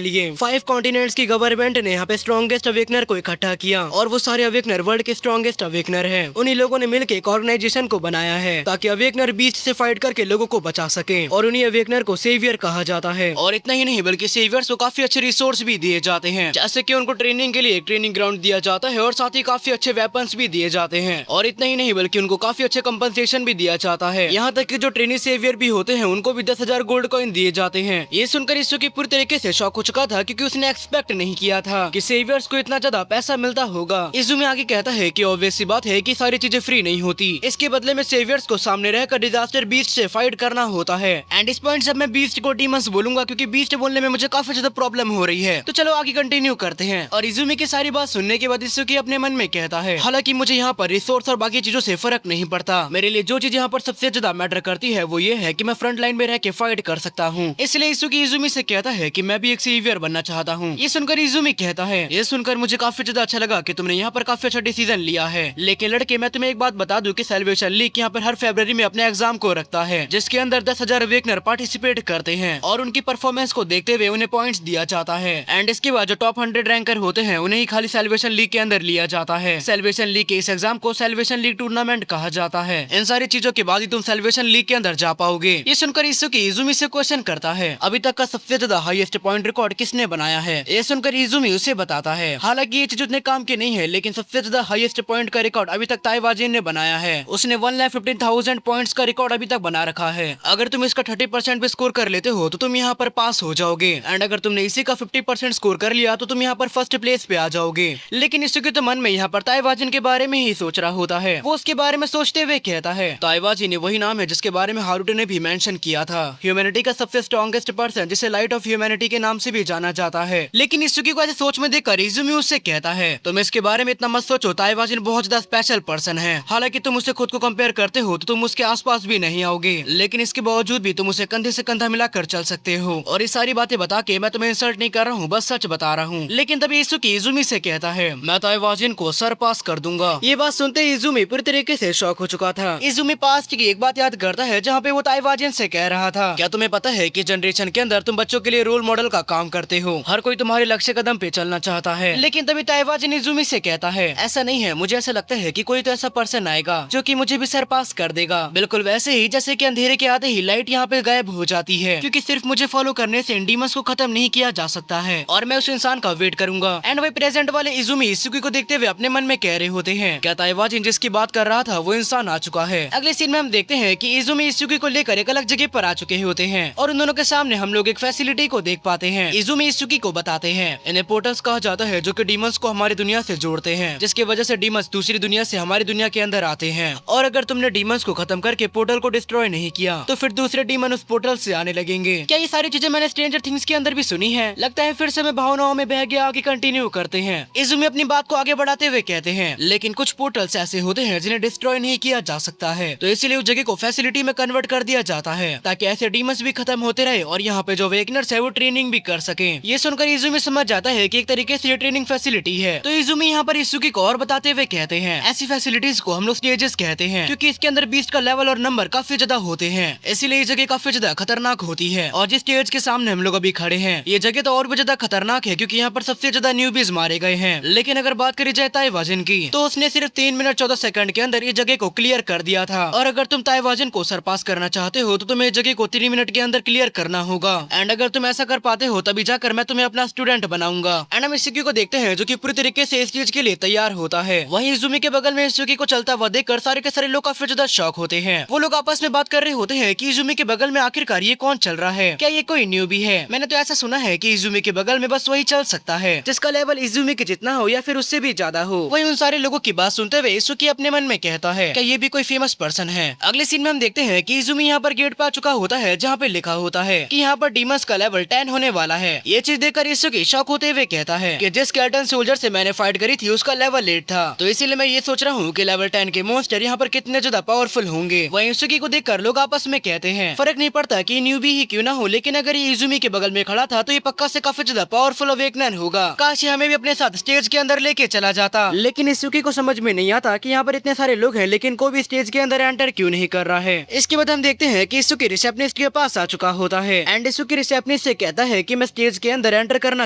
लिए। 5 कॉन्टिनेंट्स की गवर्नमेंट ने यहाँ पे स्ट्रॉन्गेस्ट अवेकनर को इकट्ठा किया और वो सारे अवेकनर वर्ल्ड के स्ट्रॉन्गेस्ट अवेकनर हैं। उन्हीं लोगों ने मिलकर एक ऑर्गेनाइजेशन को बनाया है ताकि अवेकनर बीच से फाइट करके लोगों को बचा सके और उन्हीं अवेकनर को सेवियर कहा जाता है। और इतना ही नहीं बल्कि सेवियर्स को काफी अच्छे रिसोर्स भी दिए जाते हैं, जैसे कि उनको ट्रेनिंग के लिए एक ट्रेनिंग ग्राउंड दिया जाता है और साथ ही काफी अच्छे वेपन्स भी दिए जाते हैं। और इतना ही नहीं बल्कि उनको काफी अच्छे कंपनसेशन भी दिया जाता है। यहाँ तक कि जो ट्रेनिंग सेवियर भी होते हैं उनको भी 10,000 गोल्ड कॉइन दिए जाते हैं। ये सुनकर इत्सुकी पूरी तरीके से शॉक हो चुका था क्योंकि उसने एक्सपेक्ट नहीं किया था कि सेवियर्स को इतना ज्यादा पैसा मिलता होगा। इज़ुमी आगे कहता है कि ऑब्वियस सी बात है कि सारी चीजें फ्री नहीं होती, इसके बदले में सेवियर्स को सामने रहकर डिजास्टर बीस्ट से फाइट करना होता है। एंड इस पॉइंट से मैं बीस्ट को डीमंस बोलूंगा क्योंकि बीस्ट बोलने में मुझे काफी ज्यादा प्रॉब्लम हो रही है। तो चलो आगे कंटिन्यू करते हैं। और इज़ुमी की सारी बात सुनने के बाद इत्सुकी अपने मन में कहता है, हालांकि मुझे यहाँ पर रिसोर्स और बाकी चीजों से फर्क नहीं पड़ता, मेरे लिए जो चीज यहाँ पर सबसे ज्यादा मैटर करती है वो ये है कि मैं फ्रंट लाइन में रह के फाइट कर सकता हूँ। इसलिए इत्सुकी इज़ुमी से कहता है कि मैं भी एक सेवियर बनना चाहता हूँ। ये सुनकर इज़ुमी कहता है, ये सुनकर मुझे काफी ज्यादा अच्छा लगा कि तुमने यहाँ पर काफी अच्छा डिसीजन लिया है, लेकिन लड़के मैं तुम्हें एक बात बता दूं कि सैल्वेशन लीग यहाँ पर हर फरवरी में अपने एग्जाम को रखता है जिसके अंदर 10,000 अवेकनर पार्टिसिपेट करते हैं और उनकी परफॉर्मेंस को देखते हुए उन्हें पॉइंट्स दिया जाता है। एंड इसके बाद जो टॉप 100 रैंकर होते हैं उन्हें ही खाली सैल्वेशन लीग के अंदर लिया जाता है। सैल्वेशन लीग के इस एग्जाम को सैल्वेशन लीग टूर्नामेंट कहा जाता है। इन सारी चीजों के बाद ही तुम सैल्वेशन लीग के अंदर जा पाओगे। ये सुनकर इज़ुमी इज़ुमी से क्वेश्चन करता है, अभी तक का सबसे ज्यादा हाईएस्ट पॉइंट रिकॉर्ड किसने बनाया है? ये सुनकर इज़ुमी उसे बताता है, हालांकि ये चीज उतने काम की नहीं है, लेकिन सबसे ज्यादा हाईएस्ट पॉइंट का रिकॉर्ड अभी तक ताइवाजिन ने बनाया है। उसने 1,15,000 पॉइंट्स का रिकॉर्ड अभी तक बना रखा है। अगर तुम इसका 30% भी स्कोर कर लेते हो तो तुम यहाँ पर पास हो जाओगे, एंड अगर तुमने इसी का 50% स्कोर कर लिया तो तुम यहाँ पर फर्स्ट प्लेस पे आ जाओगे। लेकिन इत्सुकी तो मन में यहाँ पर ताइवाजिन के बारे में ही सोच रहा होता है। वो उसके बारे में सोचते हुए कहता है, ताइवाजिन वही नाम है जिसके बारे में हारुतो ने भी मेंशन किया था, ह्यूमैनिटी का सबसे स्ट्रॉन्गेस्ट पर्सन जिसे लाइट ऑफ ह्यूमैनिटी के नाम से भी जाना जाता है। लेकिन इत्सुकी को ऐसे सोच में देखकर इज़ुमी उससे कहता है, तुम इसके बारे में इतना मत सोचो, ताइवाजिन बहुत ज्यादा स्पेशल पर्सन है। हालांकि तुम उससे खुद को कंपेयर करते हो तो तुम उसके आसपास भी नहीं आओगे, लेकिन इसके बावजूद भी तुम उसे कंधे से कंधा मिलाकर चल सकते हो। और ये सारी बातें बता के मैं तुम्हें इंसल्ट नहीं कर रहा हूँ, बस सच बता रहा हूँ। लेकिन तभी इत्सुकी इज़ुमी से कहता है, मैं ताइवाजिन को सर पास कर दूंगा। ये बात सुनते ही इज़ुमी पूरी तरीके से शॉक हो चुका था। इज़ुमी पास्ट की एक बात याद करता है जहाँ पे वो ताइवाजिन से कह रहा था, क्या तुम्हें पता है कि जनरेशन के अंदर तुम बच्चों के लिए रोल मॉडल का काम करते हो, हर कोई तुम्हारे लक्ष्य कदम पे चलना चाहता है। लेकिन तभी ताइवाजिन इज़ुमी से कहता है, ऐसा नहीं है, मुझे ऐसा लगता है कि कोई तो ऐसा पर्सन आएगा जो कि मुझे भी सर पास कर देगा, बिल्कुल वैसे ही जैसे कि अंधेरे के आते ही लाइट यहाँ पे गायब हो जाती है, क्योंकि सिर्फ मुझे फॉलो करने से डीमंस को खत्म नहीं किया जा सकता है और मैं उस इंसान का वेट करूंगा। एंड वही प्रेजेंट वाले इज़ुमी इत्सुकी को देखते हुए अपने मन में कह रहे होते हैं, क्या ताइवाजिन जिसकी बात कर रहा था वो इंसान आ चुका है? अगले सीन में हम देखते हैं कि इज़ुमी इत्सुकी को लेकर एक अलग जगह पर आ चुके होते हैं और उन दोनों के सामने हम लोग एक फैसिलिटी को देख पाते हैं। इज़ुमी इत्सुकी को बताते हैं, इन्हें पोर्टल्स कहा जाता है जो कि डीमंस को हमारी दुनिया से जोड़ते हैं, जिसकी वजह से डीमंस दूसरी दुनिया से हमारी दुनिया के अंदर आते हैं। और अगर तुमने डीमंस को खत्म करके पोर्टल को डिस्ट्रॉय नहीं किया तो फिर दूसरे डीमन उस पोर्टल से आने लगेंगे। क्या ये सारी चीजें मैंने स्ट्रेंजर थिंग्स के अंदर भी सुनी है? लगता है फिर से मैं भावनाओं में बह गया। आगे कंटिन्यू करते हैं। इज़ुमी अपनी बात को आगे बढ़ाते हुए कहते हैं, लेकिन कुछ पोर्टल्स ऐसे होते हैं जिन्हें डिस्ट्रॉय नहीं किया जा सकता है, तो इसीलिए उस जगह को फैसिलिटी में कन्वर्ट कर दिया जाता है ताकि ऐसे डीमंस भी खत्म होते रहे और यहाँ पे जो अवेकनर्स है वो ट्रेनिंग भी कर सके। ये सुनकर इज़ुमी समझ जाता है कि एक तरीके से ये ट्रेनिंग फैसिलिटी है। तो इज़ुमी यहाँ पर इत्सुकी को और बताते हुए कहते हैं, ऐसी फैसिलिटीज को हम लोग स्टेजेस कहते हैं क्योंकि इसके अंदर बीस्ट का लेवल और नंबर काफी ज्यादा होते हैं, इसीलिए ये जगह काफी ज्यादा खतरनाक होती है। और जिस स्टेज के सामने हम लोग अभी खड़े हैं ये जगह तो और भी ज्यादा खतरनाक है क्योंकि यहाँ पर सबसे ज्यादा न्यूबीज मारे गए हैं। लेकिन अगर बात करी जाए ताइवाजिन की तो उसने सिर्फ 3 मिनट 14 सेकंड के अंदर ये जगह को क्लियर कर दिया था। और अगर तुम ताइवाजिन को सरपास करना चाहते हो तो तुम्हें जगह को 3 मिनट के अंदर क्लियर करना होगा। एंड अगर तुम ऐसा कर पाते हो तभी जाकर मैं तुम्हें अपना स्टूडेंट बनाऊंगा। एंड हम इत्सुकी को देखते हैं जो कि पूरी तरीके से इस चीज के लिए तैयार होता है। वहीं इज़ुमी के बगल में इत्सुकी को चलता हुआ देखकर सारे के सारे लोग काफी ज्यादा शॉक होते हैं। वो लोग आपस में बात कर रहे होते हैं कि इज़ुमी के बगल में आखिरकार ये कौन चल रहा है, क्या ये कोई न्यूबी है? मैंने तो ऐसा सुना है कि इज़ुमी के बगल में बस वही चल सकता है जिसका लेवल इज़ुमी के जितना हो या फिर उससे भी ज्यादा हो। वहीं उन सारे लोगों की बात सुनते हुए इत्सुकी अपने मन में कहता है, क्या ये भी कोई फेमस पर्सन है? अगले सीन में हम देखते हैं कि इज़ुमी यहाँ पर गेट पे आ चुका होता है जहाँ पे लिखा होता है कि यहाँ पर डीमंस का लेवल 10 होने वाला है। ये चीज देखकर इत्सुकी शॉक होते हुए कहता है कि जिस स्केलेटन सोल्जर से मैंने फाइट करी थी उसका लेवल 8 था, तो इसीलिए मैं ये सोच रहा हूँ कि लेवल 10 के मॉन्स्टर यहाँ पर कितने ज्यादा पावरफुल होंगे। वहीं इत्सुकी को देखकर लोग आपस में कहते हैं, फर्क नहीं पड़ता कि न्यूबी ही क्यों ना हो, लेकिन अगर ये इज़ुमी के बगल में खड़ा था तो ये पक्का से काफी ज्यादा पावरफुल अवेकनर होगा। काश ये हमें भी अपने साथ स्टेज के अंदर लेके चला जाता। लेकिन इत्सुकी को समझ में नहीं आता कि यहाँ पर इतने सारे लोग हैं लेकिन कोई भी स्टेज के अंदर एंटर क्यों नहीं कर रहा है। इसके बाद हम देखते हैं कि इत्सुकी रिसेप्शनिस्ट इसुकी के पास आ चुका होता है एंड इसुकी रिसेप्शनिस्ट से कहता है कि मैं स्टेज के अंदर एंटर करना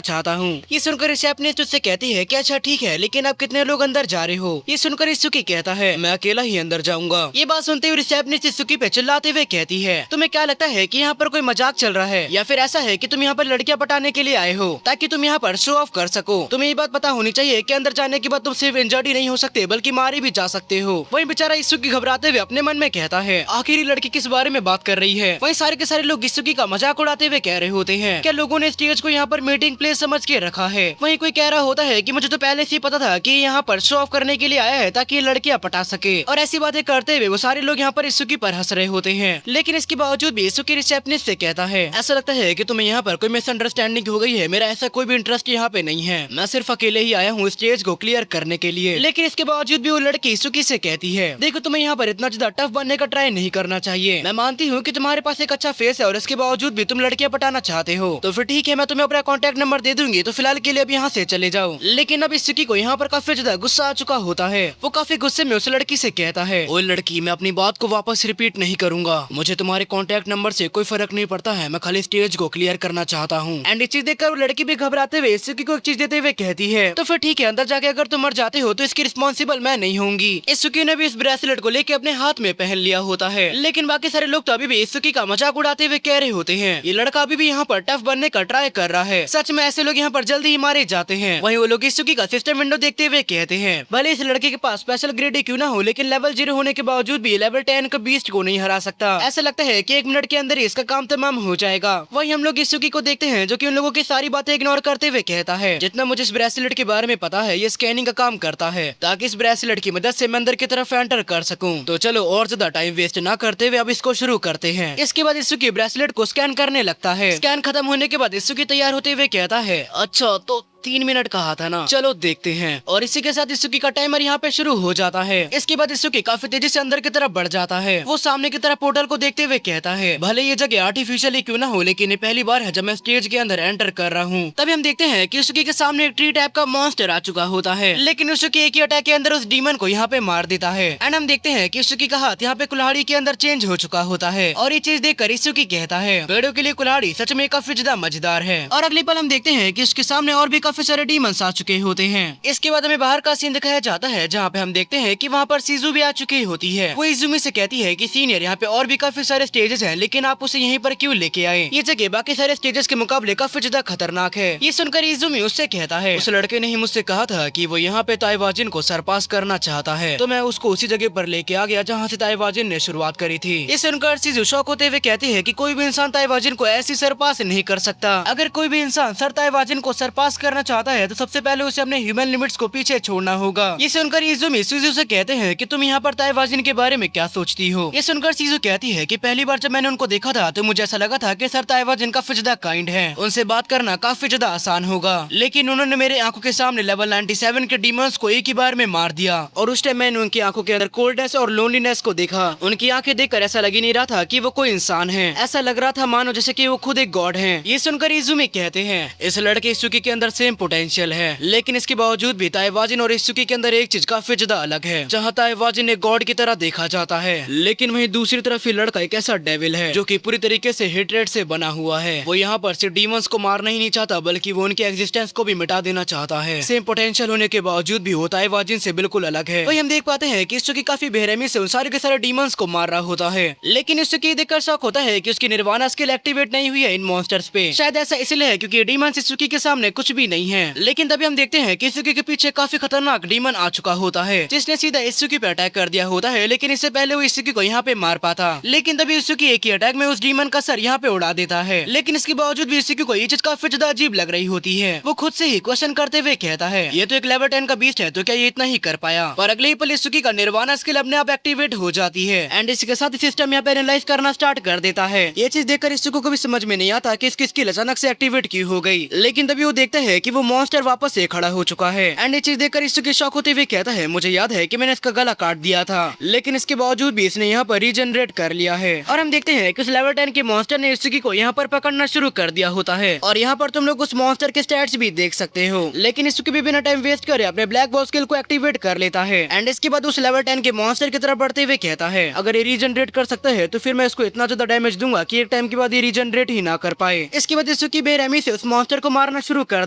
चाहता हूँ। ये सुनकर रिसेप्शनिस्ट उससे कहती है कि अच्छा ठीक है, लेकिन आप कितने लोग अंदर जा रहे हो? ये सुनकर इसुकी कहता है मैं अकेला ही अंदर जाऊंगा। ये बात सुनते हुए रिसेप्शनिस्ट इसुकी पे चिल्लाते हुए कहती है तुम्हें क्या लगता है कि यहाँ पर कोई मजाक चल रहा है या फिर ऐसा है कि तुम यहाँ पर लड़कियां पटाने के लिए आए हो ताकि तुम यहाँ पर शो ऑफ कर सको? तुम्हें ये बात पता होनी चाहिए कि अंदर जाने के बाद तुम सिर्फ इंजर्ड ही नहीं हो सकते बल्कि मारे भी जा सकते हो। वहीं बेचारा इसुकी घबराते हुए अपने मन में कहता है आखिर ये लड़की किस बारे में बात कर रही है। वहीं सारे के सारे लोग इसुकी का मजाक उड़ाते हुए कह रहे होते हैं क्या लोगों ने स्टेज को यहाँ पर मीटिंग प्लेस समझ के रखा है। वहीं कोई कह रहा होता है कि मुझे तो पहले से ही पता था कि यहाँ पर शो ऑफ करने के लिए आया है ताकि ये लड़कियां पटा सके। और ऐसी बातें करते हुए वो सारे लोग यहाँ पर इसुकी पर हंस रहे होते हैं। लेकिन इसके बावजूद भी इसुकी रिसेप्शनिस्ट से कहता है ऐसा लगता है कि तुम्हें यहाँ पर कोई मिसअंडरस्टैंडिंग हो गई है, मेरा ऐसा कोई भी इंटरेस्ट यहाँ पे नहीं है, मैं सिर्फ अकेले ही आया हूँ स्टेज को क्लियर करने के लिए। लेकिन इसके बावजूद भी वो लड़की इसुकी से कहती है देखो तुम्हें यहाँ पर इतना ज्यादा टफ बनने का ट्राई नहीं करना चाहिए। मैं मानती हूँ कि तुम्हारे पास एक अच्छा फेस है और इसके बावजूद भी तुम लड़कियां पटाना चाहते हो, तो फिर ठीक है मैं तुम्हें अपना कॉन्टैक्ट नंबर दे दूंगी, तो फिलहाल के लिए अब यहाँ से चले जाओ। लेकिन अब इसुकी को यहाँ पर काफी ज्यादा गुस्सा आ चुका होता है। वो काफी गुस्से में उस लड़की से कहता है ओए लड़की, मैं अपनी बात को वापस रिपीट नहीं करूंगा, मुझे तुम्हारे कॉन्टैक्ट नंबर से कोई फर्क नहीं पड़ता है, मैं खाली स्टेज को क्लियर करना चाहता हूँ। एंड इस चीज देखकर वो लड़की भी घबराते हुए इसुकी को एक चीज देते हुए कहती है तो फिर ठीक है, अंदर जाके अगर तुम मर जाते हो तो इसकी रिस्पॉन्सिबल मैं नहीं होंगी। इसुकी ने भी इस ब्रेसलेट को लेके अपने हाथ में पहन लिया होता है। लेकिन बाकी सारे लोग तो अभी भी इसुकी का मजाक उड़ाते हुए कह रहे होते हैं ये लड़का अभी भी यहाँ पर टफ बनने का ट्राई कर रहा है, सच में ऐसे लोग यहाँ पर जल्दी ही मारे जाते हैं। वहीं वो लोग इसुकी का सिस्टम विंडो देखते हुए कहते हैं भले इस लड़के के पास स्पेशल ग्रेड क्यों ना हो, लेकिन लेवल 0 होने के बावजूद भी लेवल 10 का बीस्ट को नहीं हरा सकता। ऐसा लगता है कि 1 मिनट के अंदर ही इसका काम तमाम हो जाएगा। वहीं हम लोग इसुकी को देखते हैं जो कि उन लोगों की सारी बातें इग्नोर करते हुए कहता है जितना मुझे इस ब्रेसलेट के बारे में पता है ये स्कैनिंग का काम करता है ताकि इस ब्रेसलेट की मदद से मैं अंदर की तरफ एंटर कर सकूं। तो चलो और ज्यादा टाइम वेस्ट ना करते हुए अब इसको शुरू करते हैं। इसके बाद इसुकी ब्रेसलेट को स्कैन करने लगता है। स्कैन खत्म होने के बाद इसुकी तैयार होते हुए कहता है अच्छा तो 3 मिनट कहा था ना, चलो देखते हैं। और इसी के साथ इसुकी का टाइमर यहाँ पे शुरू हो जाता है। इसके बाद इसुकी काफी तेजी से अंदर की तरफ बढ़ जाता है। वो सामने की तरफ पोर्टल को देखते हुए कहता है भले ये जगह आर्टिफिशियली क्यों ना हो, लेकिन ये पहली बार है जब मैं स्टेज के अंदर एंटर कर रहा हूँ। तभी हम देखते हैं कि इसुकी के सामने एक ट्री टाइप का मॉन्स्टर आ चुका होता है, लेकिन इसुकी एक ही अटैक के अंदर उस डीमन को यहाँ पे मार देता है। एंड हम देखते हैं कि इसुकी का हाथ यहाँ पे कुल्हाड़ी के अंदर चेंज हो चुका होता है। और ये चीज देखकर इसुकी कहता है पेड़ों के लिए कुल्हाड़ी सच में काफी ज्यादा मजेदार है। और अगले पल हम देखते हैं कि उसके सामने और भी काफी सारे डीमंस चुके होते हैं। इसके बाद हमें बाहर का सीन दिखाया जाता है जहाँ पे हम देखते हैं कि वहाँ पर सीजू भी आ चुकी होती है। वो इजुमी से कहती है कि सीनियर यहाँ पे और भी काफी सारे स्टेजेस हैं, लेकिन आप उसे यहीं पर क्यों लेके आए? ये जगह बाकी सारे स्टेजेस के मुकाबले काफी ज्यादा खतरनाक है। ये सुनकर इजुमी उससे कहता है उस लड़के ने ही मुझसे कहा था कि वो यहाँ पे ताइवाजिन को सरपास करना चाहता है, तो मैं उसको उसी जगह पर लेके आ गया जहाँ से ताइवाजिन ने शुरुआत करी थी। ये सुनकर सीजू शौक होते हुए कहती है कि कोई भी इंसान ताइवाजिन को ऐसी सरपास नहीं कर सकता। अगर कोई भी इंसान सर ताइवाजिन को सरपास करना चाहता है तो सबसे पहले उसे अपने ह्यूमन लिमिट्स को पीछे छोड़ना होगा। ये सुनकर इजुमी सीजू से कहते हैं कि तुम यहाँ पर ताइवाजिन के बारे में क्या सोचती हो? ये सुनकर सीजू कहती है कि पहली बार जब मैंने उनको देखा था तो मुझे ऐसा लगा था कि सर ताइवाजिन काफी ज्यादा काइंड है, उनसे बात करना काफी ज्यादा आसान होगा, लेकिन उन्होंने मेरे आंखों के सामने लेवल 97 के डीमंस को एक ही बार में मार दिया। और उस टाइम मैंने उनकी आंखों के अंदर कोल्डनेस और लोनलीनेस को देखा। उनकी आंखें देखकर ऐसा लग ही नहीं रहा था कि वो कोई इंसान है, ऐसा लग रहा था मानो जैसे कि वो खुद एक गॉड है। ये सुनकर इजुमी कहते हैं इस लड़के इसुकी के अंदर सेम पोटेंशियल है, लेकिन इसके बावजूद भी ताइवाजिन और इसुकी के अंदर एक चीज काफी ज्यादा अलग है। जहाँ ताइवाजिन एक गॉड की तरह देखा जाता है, लेकिन वहीं दूसरी तरफ ये लड़का एक ऐसा डेविल है जो कि पूरी तरीके से हेट्रेड से बना हुआ है। वो यहाँ पर सिर्फ डीमंस को मारना ही नहीं चाहता बल्कि वो उनके एग्जिस्टेंस को भी मिटा देना चाहता है। सेम पोटेंशियल होने के बावजूद भी वो ताइवाजिन से बिल्कुल अलग है। वही हम देख पाते हैं कि इसुकी काफी बेरहमी से उन सारे के सारे डीमंस को मार रहा होता है, लेकिन इसुकी देखकर शौक होता है कि उसकी निर्वाणा स्किल एक्टिवेट नहीं हुई है इन मॉन्स्टर्स पे। शायद ऐसा इसलिए है क्योंकि डीमंस इसुकी के सामने कुछ भी नहीं है। लेकिन तभी हम देखते हैं कि इसुकी के पीछे काफी खतरनाक डीमन आ चुका होता है जिसने सीधा इसुकी पे अटैक कर दिया होता है, लेकिन इससे पहले वो इसुकी को यहाँ पे मार पाता। लेकिन तभी इसुकी एक ही अटैक में उस डीमन का सर यहाँ पे उड़ा देता है। लेकिन इसके बावजूद भी इसुकी को ये चीज काफी ज्यादा अजीब लग रही होती है। वो खुद से ही क्वेश्चन करते हुए कहता है ये तो एक लेवल 10 का बीस्ट है, तो क्या ये इतना ही कर पाया? पर अगले ही पल इसुकी का निर्वाणा स्किल अपने आप एक्टिवेट हो जाती है एंड इसके साथ सिस्टम यहाँ पे एनालाइज करना स्टार्ट कर देता है। ये चीज देखकर इसुकी को भी समझ में नहीं आता कि इसकी स्किल अचानक से एक्टिवेट क्यों हो गई। लेकिन तभी वो देखता है कि कि वो मॉन्स्टर वापस से खड़ा हो चुका है। एंड ये चीज देखकर इसुकी शॉक होते हुए कहता है, मुझे याद है कि मैंने इसका गला काट दिया था, लेकिन इसके बावजूद भी इसने यहाँ पर रीजनरेट कर लिया है। और हम देखते हैं कि उस लेवल 10 के मॉन्स्टर ने इसुकी को यहाँ पर पकड़ना शुरू कर दिया होता है। और यहाँ पर तुम लोग उस मॉन्स्टर के स्टैट्स भी देख सकते हो। लेकिन इसुकी भी बिना टाइम वेस्ट करे अपने ब्लैक बॉल स्किल को एक्टिवेट कर लेता है। एंड इसके बाद उस लेवल 10 के मॉन्स्टर की तरफ बढ़ते हुए कहता है, अगर ये रीजनरेट कर सकता है तो फिर मैं इसको इतना ज्यादा डैमेज दूंगा कि एक टाइम के बाद ये रीजनरेट ही ना कर पाए। इसके बाद इसुकी बेरहमी से उस मॉन्स्टर को मारना शुरू कर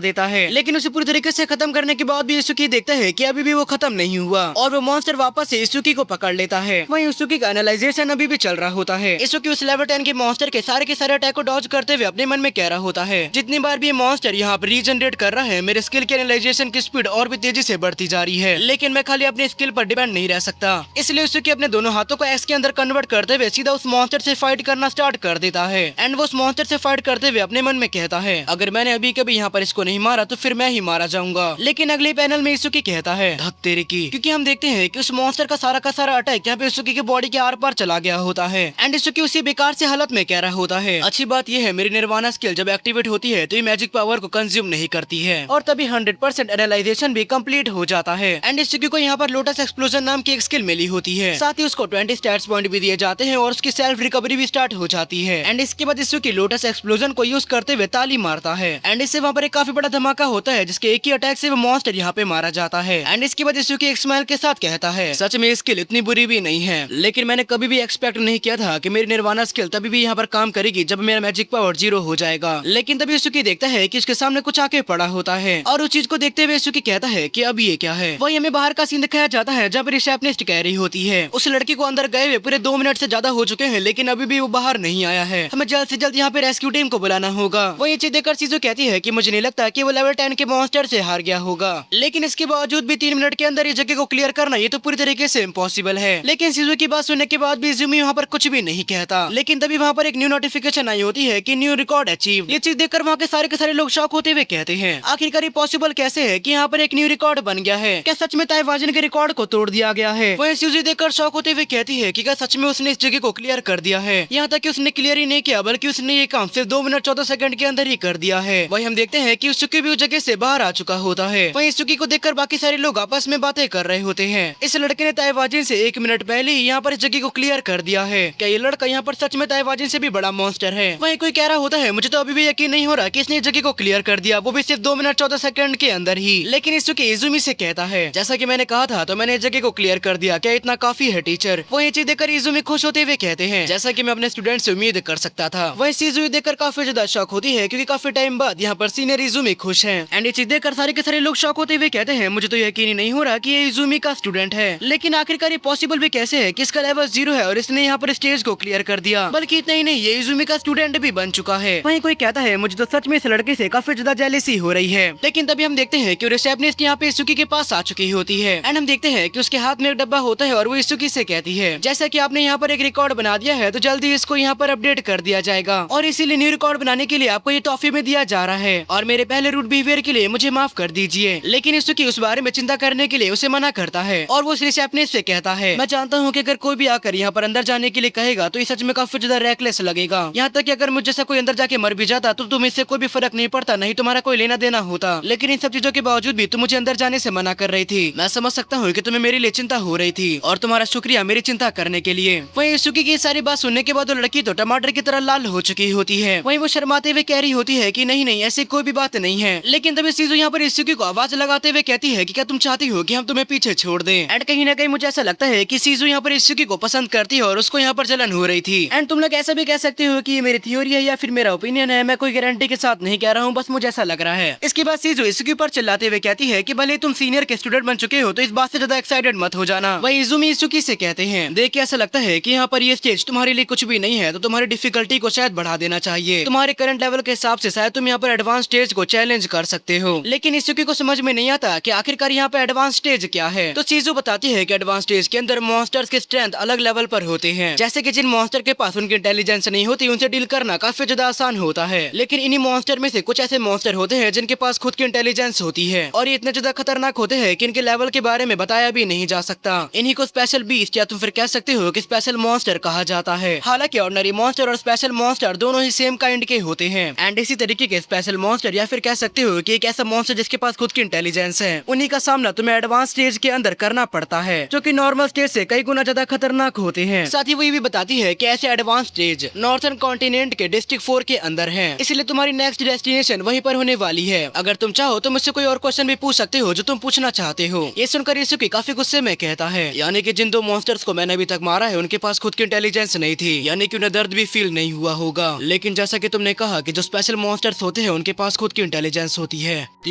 देता है। लेकिन उसे पूरी तरीके से खत्म करने के बाद भी इसुकी देखता है कि अभी भी वो खत्म नहीं हुआ और वो मॉन्स्टर वापस से इसुकी को पकड़ लेता है। वहीं इसुकी का एनालाइजेशन अभी भी चल रहा होता है। इसुकी उस लेवल 10 के मॉन्स्टर के सारे अटैक को डॉज करते हुए अपने मन में कह रहा होता है, जितनी बार भी ये मॉन्स्टर यहाँ पर रीजनरेट कर रहा है, मेरे स्किल के एनालाइजेशन की स्पीड और भी तेजी से बढ़ती जा रही है। लेकिन मैं खाली अपने स्किल पर डिपेंड नहीं रह सकता, इसलिए इसुकी अपने दोनों हाथों को एक्स के अंदर कन्वर्ट करते हुए सीधा उस मॉन्स्टर से फाइट करना स्टार्ट कर देता है। एंड वो उस मॉन्स्टर से फाइट करते हुए अपने मन में कहता है, अगर मैंने अभी कभी यहाँ पर इसको नहीं मारा तो फिर मैं ही मारा जाऊंगा। लेकिन अगले पैनल में इसुकी कहता है, धत तेरे की, क्योंकि हम देखते हैं कि उस मॉन्स्टर का सारा अटैक यहाँ पे इसुकी की बॉडी के आर पार चला गया होता है। एंड इसुकी उसी बेकार से हालत में कह रहा होता है, अच्छी बात यह है मेरी निर्वाणा स्किल जब एक्टिवेट होती है तो ये मैजिक पावर को कंज्यूम नहीं करती है, और तभी 100% एनालाइजेशन भी कंप्लीट हो जाता है। एंड इसुकी को यहाँ पर लोटस एक्सप्लोजन नाम की एक स्किल मिली होती है, साथ ही उसको 20 स्टैट्स पॉइंट भी दिए जाते हैं और उसकी सेल्फ रिकवरी भी स्टार्ट हो जाती है। एंड इसके बाद इसुकी लोटस एक्सप्लोजन को यूज करते हुए ताली मारता है। एंड इससे वहाँ पर एक काफी बड़ा धमाका होता है, जिसके एक ही अटैक से वो मॉन्स्टर यहाँ पे मारा जाता है। एंड इसके बाद इसुकी एक स्माइल के साथ कहता है, सच में स्किल इतनी बुरी भी नहीं है, लेकिन मैंने कभी भी एक्सपेक्ट नहीं किया था कि मेरी निर्वाणा स्किल तभी भी यहाँ पर काम करेगी जब मेरा मैजिक पावर 0 हो जाएगा। लेकिन तभी इसुकी देखता है कि उसके सामने कुछ आके पड़ा होता है, और उस चीज को देखते हुए इसुकी कहता है कि अब ये क्या है। वही हमें बाहर का सीन दिखाया जाता है जब रिसेप्शनिस्ट कह रही होती है, उस लड़की को अंदर गए हुए पूरे 2 मिनट से ज्यादा हो चुके हैं, लेकिन अभी भी वो बाहर नहीं आया है, हमें जल्द से जल्द यहाँ पे रेस्क्यू टीम को बुलाना होगा। वो ये चीज देखकर सीजू कहती है कि मुझे नहीं लगता कि वो लेवल 10 के मॉन्स्टर से हार गया होगा, लेकिन इसके बावजूद भी 3 मिनट के अंदर इस जगह को क्लियर करना ये तो पूरी तरीके से इम्पॉसिबल है। लेकिन सीजू की बात सुनने के बाद भी इजुमी वहाँ पर कुछ भी नहीं कहता। लेकिन तभी वहाँ पर एक न्यू नोटिफिकेशन आई होती है कि न्यू रिकॉर्ड अचीव। ये चीज देखकर वहाँ के सारे लोग शॉक होते हुए कहते हैं, आखिरकार ये पॉसिबल कैसे है कि यहाँ पर एक न्यू रिकॉर्ड बन गया है, क्या सच में ताइवाजिन के रिकॉर्ड को तोड़ दिया गया है। वहीं सीजू देखकर शॉक होते हुए कहती है कि क्या सच में उसने इस जगह को क्लियर कर दिया है। यहाँ तक कि उसने क्लियर ही नहीं किया, बल्कि उसने ये काम सिर्फ 2 मिनट 14 सेकंड के अंदर ही कर दिया है। वही हम देखते हैं कि उसकी भी उस जगह से बाहर आ चुका होता है। वहीं इसुकी को देखकर बाकी सारे लोग आपस में बातें कर रहे होते हैं। इस लड़के ने ताइवाजिन से 1 मिनट पहले ही यहाँ पर इस जगह को क्लियर कर दिया है। क्या ये लड़का यहाँ पर सच में ताइवाजिन से भी बड़ा मॉन्स्टर है। वहीं कोई कह रहा होता है, मुझे तो अभी भी यकीन नहीं हो रहा कि इसने इस जगह को क्लियर कर दिया, वो भी सिर्फ 2 मिनट 14 सेकंड के अंदर ही। लेकिन इसुकी इजुमी से कहता है, जैसा कि मैंने कहा था तो मैंने इस जगह को क्लियर कर दिया, क्या इतना काफी है टीचर। वो ये चीज देखकर इजुमी खुश होते हुए कहते हैं, जैसा कि मैं अपने स्टूडेंट से उम्मीद कर सकता था। वहीं सीजू देखकर काफी ज्यादा शॉक होती है, क्योंकि काफी टाइम बाद यहाँ पर सीनियर इजुमी खुश हैं। एंड ये चीज देखकर सारे के सारे लोग शॉक होते हुए कहते हैं, मुझे तो यकीन ही नहीं हो रहा कि ये इजुमी का स्टूडेंट है। लेकिन आखिरकार ये पॉसिबल भी कैसे है कि इसका लेवल 0 है और इसने यहाँ पर स्टेज को क्लियर कर दिया। बल्कि इतना ही नहीं, ये इजुमी का स्टूडेंट भी बन चुका है। वहीं कोई कहता है, मुझे तो सच में इस लड़के से काफी ज्यादा जेलसी हो रही है। लेकिन तभी हम देखते हैं कि रिसेप्शनिस्ट यहाँ पे इसुकी के पास आ चुकी होती है। एंड हम देखते हैं कि उसके हाथ में एक डब्बा होता है और वो इसुकी से कहती है, जैसा कि आपने यहाँ पर एक रिकॉर्ड बना दिया है तो जल्दी इसको यहाँ पर अपडेट कर दिया जाएगा, और इसीलिए न्यू रिकॉर्ड बनाने के लिए आपको ये टॉफी में दिया जा रहा है, और मेरे पहले रूड बिहेवियर के लिए मुझे माफ कर दीजिए। लेकिन इसुकी उस बारे में चिंता करने के लिए उसे मना करता है, और वो उस रिसेप्शनिस्ट से कहता है, मैं जानता हूँ कि अगर कोई भी आकर यहाँ पर अंदर जाने के लिए कहेगा तो ये सच में काफी ज्यादा रेकलेस लगेगा। यहाँ तक कि अगर मुझ जैसा कोई अंदर जाके मर भी जाता तो तुम्हें इससे कोई भी फर्क नहीं पड़ता, नहीं तुम्हारा कोई लेना देना होता। लेकिन इन सब चीजों के बावजूद भी तुम मुझे अंदर जाने से मना कर रही थी। मैं समझ सकता हूँ कि तुम्हें मेरे लिए चिंता हो रही थी, और तुम्हारा शुक्रिया मेरी चिंता करने के लिए। वहीं इसुकी की सारी बात सुनने के बाद वो लड़की तो टमाटर की तरह लाल हो चुकी होती है। वहीं वो शर्माते हुए कह रही होती है कि नहीं नहीं, ऐसी कोई भी बात नहीं है। लेकिन तभी सीजू यहाँ पर इसुकी को आवाज लगाते हुए कहती है कि क्या तुम चाहती हो कि हम तुम्हें पीछे छोड़ दें। एंड कहीं ना कहीं मुझे ऐसा लगता है कि सीजू यहाँ पर इसुकी को पसंद करती है और उसको यहाँ पर जलन हो रही थी। एंड तुम लोग ऐसा भी कह सकते हो कि ये मेरी थ्योरी है या फिर मेरा ओपिनियन है, मैं कोई गारंटी के साथ नहीं कह रहा हूँ, बस मुझे ऐसा लग रहा है। इसके बाद सीजू इसुकी पर चिल्लाते हुए कहती है कि भले तुम सीनियर के स्टूडेंट बन चुके हो तो इस बात से ज्यादा एक्साइटेड मत हो जाना। वही इजुमी इसुकी से कहते हैं, देखिए ऐसा लगता है कि यहाँ पर ये स्टेज तुम्हारे लिए कुछ भी नहीं है, तो तुम्हारी डिफिकल्टी को शायद बढ़ा देना चाहिए। तुम्हारे करंट लेवल के हिसाब से शायद तुम यहाँ पर एडवांस स्टेज को चैलेंज कर सकते हो। लेकिन इसुकी को समझ में नहीं आता कि आखिरकार यहाँ पर एडवांस स्टेज क्या है। तो सीजू बताती है कि एडवांस स्टेज के अंदर मॉन्स्टर्स के स्ट्रेंथ अलग लेवल पर होते हैं, जैसे कि जिन मॉन्स्टर के पास उनकी इंटेलिजेंस नहीं होती उनसे डील करना काफी ज्यादा आसान होता है। लेकिन इन्हीं मॉन्स्टर में से कुछ ऐसे मॉन्स्टर होते हैं जिनके पास खुद की इंटेलिजेंस होती है, और ये इतने ज्यादा खतरनाक होते हैं कि इनके लेवल के बारे में बताया भी नहीं जा सकता। इन्हीं को स्पेशल बीस्ट या तुम फिर कह सकते हो कि स्पेशल मॉन्स्टर कहा जाता है। हालांकि ऑर्डिनरी मॉन्स्टर और स्पेशल मॉन्स्टर दोनों ही सेम काइंड के होते हैं। एंड इसी तरीके के स्पेशल मॉन्स्टर या फिर कह सकते हो कि एक ऐसा मॉन्स्टर जिसके पास खुद की इंटेलिजेंस है, उन्हीं का सामना तुम्हें एडवांस स्टेज के अंदर करना पड़ता है, जो कि नॉर्मल स्टेज से कई गुना ज्यादा खतरनाक होते हैं। साथ ही वो ये भी बताती है कि ऐसे एडवांस स्टेज नॉर्थर्न कॉन्टिनेंट के डिस्ट्रिक्ट 4 के अंदर है, इसलिए तुम्हारी नेक्स्ट डेस्टिनेशन वहीं पर होने वाली है। अगर तुम चाहो तो मुझसे कोई और क्वेश्चन भी पूछ सकते हो जो तुम पूछना चाहते हो। ये सुनकर युसुकी काफी गुस्से में कहता है, यानी कि जिन 2 मॉन्स्टर्स को मैंने अभी तक मारा है उनके पास खुद की इंटेलिजेंस नहीं थी, यानी कि उन्हें दर्द भी फील नहीं हुआ होगा। लेकिन जैसा कि तुमने कहा कि जो स्पेशल मॉन्स्टर्स होते हैं उनके पास खुद की इंटेलिजेंस होती है, तो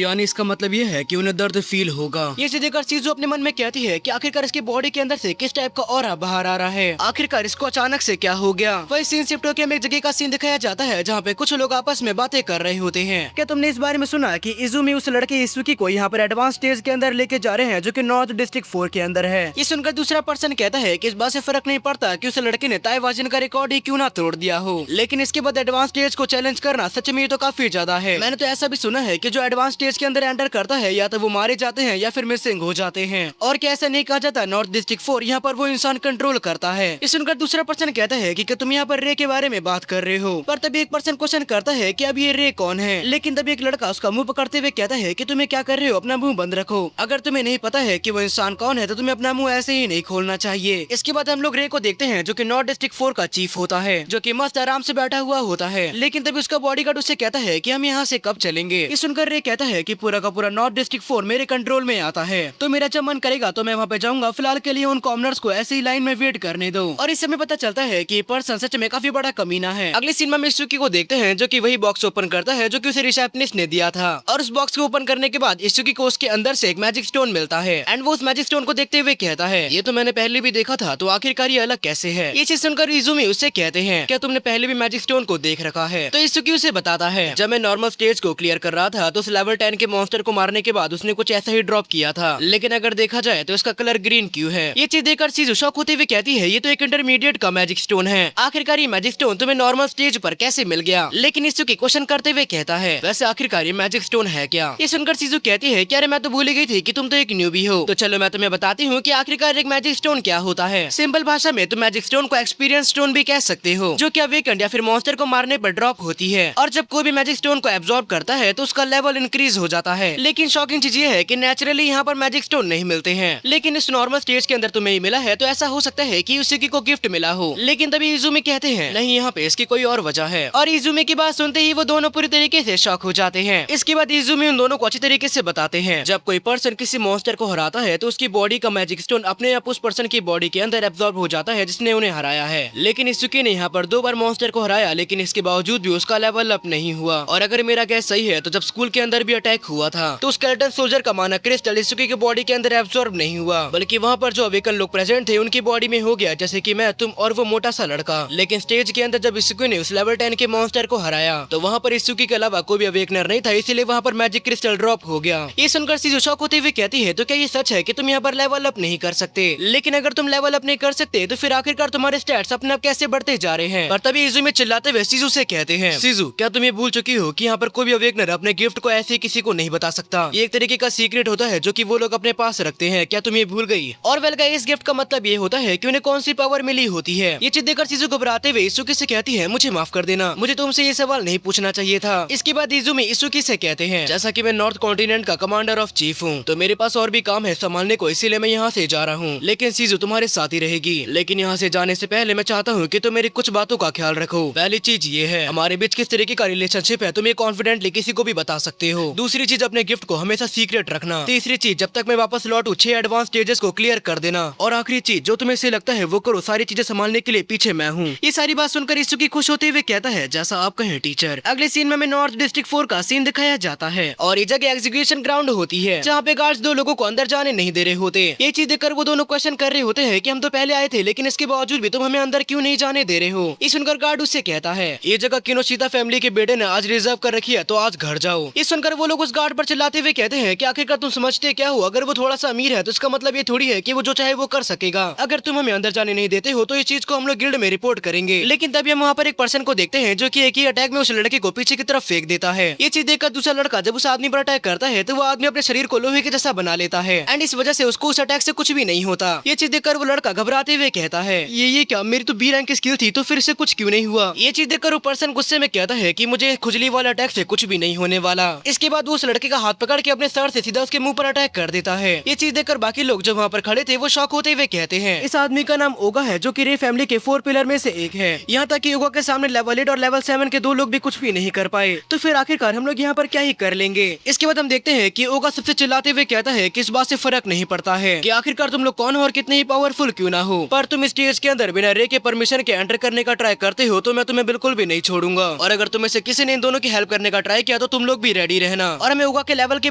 यानी इसका मतलब ये है कि उन्हें दर्द फील होगा। ये देखकर सीजू अपने मन में कहती है कि आखिरकार इसकी बॉडी के अंदर से किस टाइप का ऑरा बाहर आ रहा है, आखिरकार इसको अचानक से क्या हो गया। वही सीन शिफ्ट होकर हमें एक जगह का सीन दिखाया जाता है जहाँ पे कुछ लोग आपस में बातें कर रहे होते हैं। क्या तुमने इस बारे में सुना कि इजुमी उस लड़के युसुकी को यहाँ पर एडवांस स्टेज के अंदर लेके जा रहे हैं जो कि नॉर्थ डिस्ट्रिक्ट 4 के अंदर है। ये सुनकर दूसरा पर्सन कहता है कि इस बात से फर्क नहीं पड़ता कि उस लड़के ने ताइवाजिन का रिकॉर्ड ही क्यों ना तोड़ दिया हो, लेकिन इसके बाद एडवांस स्टेज को चैलेंज करना सच में तो काफी ज्यादा है। मैंने तो ऐसा भी सुना है कि जो एडवांस स्टेज के अंदर एंटर करता है या तो वो मारे जाते हैं या फिर मिसिंग हो जाते हैं, और क्या ऐसा नहीं कहा जाता नॉर्थ डिस्ट्रिक्ट 4 यहाँ पर वो इंसान कंट्रोल करता है। इस सुनकर दूसरा पर्सन कहता है कि तुम यहाँ पर रे के बारे में बात कर रहे हो, पर तभी एक पर्सन क्वेश्चन करता है कि अब ये रे कौन है, लेकिन तभी एक लड़का उसका मुंह पकड़ते हुए कहता है कि तुम्हें क्या कर रहे हो, अपना मुंह बंद रखो। अगर तुम्हें नहीं पता है कि वो इंसान कौन है तो तुम्हें अपना मुंह ऐसे ही नहीं खोलना चाहिए। इसके बाद हम लोग रे को देखते हैं जो कि नॉर्थ डिस्ट्रिक्ट 4 का चीफ होता है, जो कि मस्त आराम से बैठा हुआ होता है, लेकिन तभी उसका बॉडीगार्ड उससे कहता है कि हम यहाँ से कब चलेंगे। ये सुनकर रे कहता है कि पूरा का पूरा नॉर्थ डिस्ट्रिक्ट 4 मेरे कंट्रोल में आता है, तो मेरा जब मन करेगा तो मैं वहाँ पे जाऊंगा, फिलहाल के लिए उन कॉमनर्स को ऐसे ही लाइन में वेट करने दो। और इस समय पता चलता है कि पर्सन सच में काफी बड़ा कमीना है। अगले सीन में युसुकी को देखते हैं जो कि वही बॉक्स ओपन करता है जो कि उसे रिसेप्शनिस्ट ने दिया था, और उस बॉक्स को ओपन करने के बाद युसुकी को उसके अंदर से एक मैजिक स्टोन मिलता है, एंड वो उस मैजिक स्टोन को देखते हुए कहता है, ये तो मैंने पहले भी देखा था, तो आखिरकार ये अलग कैसे है। ये चीज सुनकर इजुमी उससे कहते हैं, क्या तुमने पहले भी मैजिक स्टोन को देख रखा है। तो युसुकी उसे बताता है, जब मैं नॉर्मल स्टेज को क्लियर कर रहा था तो उस लेवल 10 के मॉन्स्टर को मारने के बाद उसने कुछ ऐसा ही ड्रॉप किया था, लेकिन अगर देखा जाए तो इसका कलर ग्रीन क्यों है। ये चीज देखकर सीजू शॉक होते हुए कहती है, ये तो एक इंटरमीडिएट का मैजिक स्टोन है, आखिरकार ये मैजिक स्टोन तुम्हें नॉर्मल स्टेज पर कैसे मिल गया। लेकिन युसुकी क्वेश्चन करते हुए कहता है, वैसे आखिरकार ये मैजिक स्टोन है क्या। ये सुनकर सीजू कहती है कि अरे मैं तो भूल गई थी कि तुम तो एक न्यूबी हो, तो चलो मैं तुम्हें बताती हूँ कि आखिरकार एक मैजिक स्टोन क्या होता है। सिंपल भाषा में तुम मैजिक स्टोन को एक्सपीरियंस स्टोन भी कह सकते हो, जो कि अवेकन या फिर मॉन्स्टर को मारने पर ड्रॉप होती है, और जब कोई भी मैजिक स्टोन को एब्जॉर्ब करता है तो उसका लेवल इंक्रीज हो जाता है। लेकिन शॉकिंग चीज ये है कि नेचुरली यहाँ पर मैजिक स्टोन नहीं मिलते हैं, लेकिन इस नॉर्मल स्टेज के अंदर तुम्हें मिला है, तो ऐसा हो सकता है कि युसुकी को गिफ्ट मिला हो। लेकिन तभी इजुमी कहते हैं, नहीं, यहाँ पे इसकी कोई और वजह है, और इजुमी की बात सुनते ही वो दोनों पूरी तरीके से शॉक हो जाते हैं। इसके बाद इजुमी उन दोनों को अच्छी तरीके से बताते हैं, जब कोई पर्सन किसी मॉन्स्टर को हराता है तो उसकी बॉडी का मैजिक स्टोन अपने आप उस पर्सन की बॉडी के अंदर एब्जॉर्ब हो जाता है जिसने उन्हें हराया है। लेकिन युसुकी ने यहाँ पर 2 बार मॉन्स्टर को हराया, लेकिन इसके बावजूद भी उसका लेवल अप नहीं हुआ। और अगर मेरा गैस सही है तो जब स्कूल के अंदर भी अटैक हुआ था तो स्केलेटन सोल्जर का माना क्रिस्टल युसुकी की बॉडी के अंदर एब्जॉर्ब नहीं हुआ, बल्कि वहाँ पर जो अवेकन लोग प्रेजेंट थे उनकी बॉडी में हो गया, जैसे कि मैं, तुम और वो मोटा सा लड़का। लेकिन स्टेज के अंदर जब युसुकी ने उस लेवल 10 के मॉन्स्टर को हराया तो वहाँ पर युसुकी के अलावा कोई भी अवेकनर नहीं था, इसलिए वहाँ पर मैजिक क्रिस्टल ड्रॉप हो गया। ये सुनकर सीजू शॉक होते हुए कहती है, तो क्या ये सच है कि तुम यहाँ पर लेवल अप नहीं कर सकते। लेकिन अगर तुम लेवल अप नहीं कर सकते तो फिर आखिरकार तुम्हारे स्टैट्स अपने आप कैसे बढ़ते जा रहे हैं। पर तभी इजुमी चिल्लाते हुए सीजू से कहते हैं, सीजू क्या तुम ये भूल चुकी हो कि यहाँ पर कोई भी अवेकनर अपने गिफ्ट को ऐसे किसी को नहीं बता सकता। ये एक तरीके का सीक्रेट होता है जो कि वो लोग अपने पास रखते हैं। क्या तुम ये भूल गई? और वेल गाइस, इस गिफ्ट का मतलब ये होता है कि उन्हें कौन सी पावर मिली होती है। ये चीज देखकर सीजू घबराते हुए इजुकी से कहती है, मुझे माफ कर देना, मुझे तुमसे ये सवाल नहीं पूछना चाहिए था। इसके बाद इजुमी इजुकी से कहते हैं, जैसा कि मैं नॉर्थ कॉन्टिनेंट का कमांडर ऑफ चीफ हूँ तो मेरे पास और भी काम है संभालने को, इसीलिए मैं यहाँ से जा रहा हूँ। लेकिन सीजू तुम्हारे साथ ही रहेगी। लेकिन यहाँ से जाने से पहले मैं चाहता हूँ कि तुम मेरी कुछ बातों का ख्याल रखो। पहली चीज ये है, हमारे बीच किस तरीके का रिलेशनशिप है तुम ये कॉन्फिडेंटली किसी को भी बता सकते हो। दूसरी चीज, अपने गिफ्ट को हमेशा सीक्रेट रखना। तीसरी चीज, जब तक मैं वापस लौटूं 6 एडवांस स्टेजेस को क्लियर कर देना। और आखिरी चीज, जो तुम्हें से लगता है वो करो, सारी चीजें संभालने के लिए पीछे मैं हूँ। ये सारी बात सुनकर इजुकी खुश होते हुए कहता है, जैसा आप कहें टीचर। अगले सीन में हमें नॉर्थ डिस्ट्रिक्ट 4 का सीन दिखाया जाता है और ये जगह एग्जीक्यूशन ग्राउंड होती है जहाँ पे गार्ड्स 2 लोगों को अंदर जाने नहीं दे रहे होते। ये चीज देखकर वो दोनों क्वेश्चन कर रहे होते हैं कि हम तो पहले आए थे, लेकिन इसके बावजूद भी तुम हमें अंदर क्यों नहीं जाने दे रहे हो। ये सुनकर गार्ड उससे कहता है, ये जगह किनोशिता फैमिली के बेटे ने आज रिजर्व कर रखी है, तो आज घर जाओ। ये सुनकर वो लोग उस गार्ड पर चिल्लाते हुए कहते हैं कि आखिरकार तुम समझते क्या हो, अगर वो थोड़ा सा अमीर है तो इसका मतलब ये थोड़ी है कि वो जो चाहे वो कर सकेगा। अगर तुम हमें अंदर जाने नहीं देते हो तो इस चीज को हम लोग गिल्ड में रिपोर्ट करेंगे। लेकिन तभी हम वहाँ पर एक पर्सन को देखते हैं जो कि एक ही अटैक में उस लड़के को पीछे की तरफ फेंक देता है। ये चीज देखकर दूसरा लड़का जब उस आदमी पर अटैक करता है तो वो आदमी अपने शरीर को लोहे के जैसा बना लेता है, एंड इस वजह से उसको उस अटैक से कुछ भी नहीं होता। ये चीज देखकर वो लड़का घबराते हुए कहता है, ये क्या, मेरी तो बी रैंक की स्किल थी, तो फिर से कुछ क्यों नहीं हुआ। ये चीज देखकर वो पर्सन गुस्से में कहता है कि मुझे खुजली वाले अटैक से कुछ भी नहीं होने वाला। इसके बाद वो उस लड़के का हाथ पकड़ के अपने सर से सीधा उसके मुंह पर अटैक कर देता है। ये चीज देखकर बाकी लोग जो वहाँ पर खड़े थे वो शॉक होते हुए कहते हैं इस आदमी का नाम ओगा है, जो कि रे फैमिली के 4 पिलर में से एक है। यहाँ तक कि ओगा के सामने लेवल 8 और लेवल 7 के 2 लोग भी कुछ भी नहीं कर पाए, तो फिर आखिरकार हम लोग यहाँ पर क्या ही कर लेंगे। इसके बाद हम देखते हैं कि ओगा सबसे चिल्लाते हुए कहता है कि इस बात से फर्क नहीं पड़ता है कि आखिरकार तुम लोग कौन हो और कितने ही पावरफुल क्यों ना हो, पर तुम स्टेज के अंदर बिना रे के परमिशन के एंटर करने का ट्राई करते हो तो मैं तुम्हें बिल्कुल भी नहीं छोड़ूंगा। और अगर तुम्हें से किसी ने इन दोनों की हेल्प करने का ट्राई किया तो तुम लोग भी रेडी रहना। और हमें ओगा के लेवल के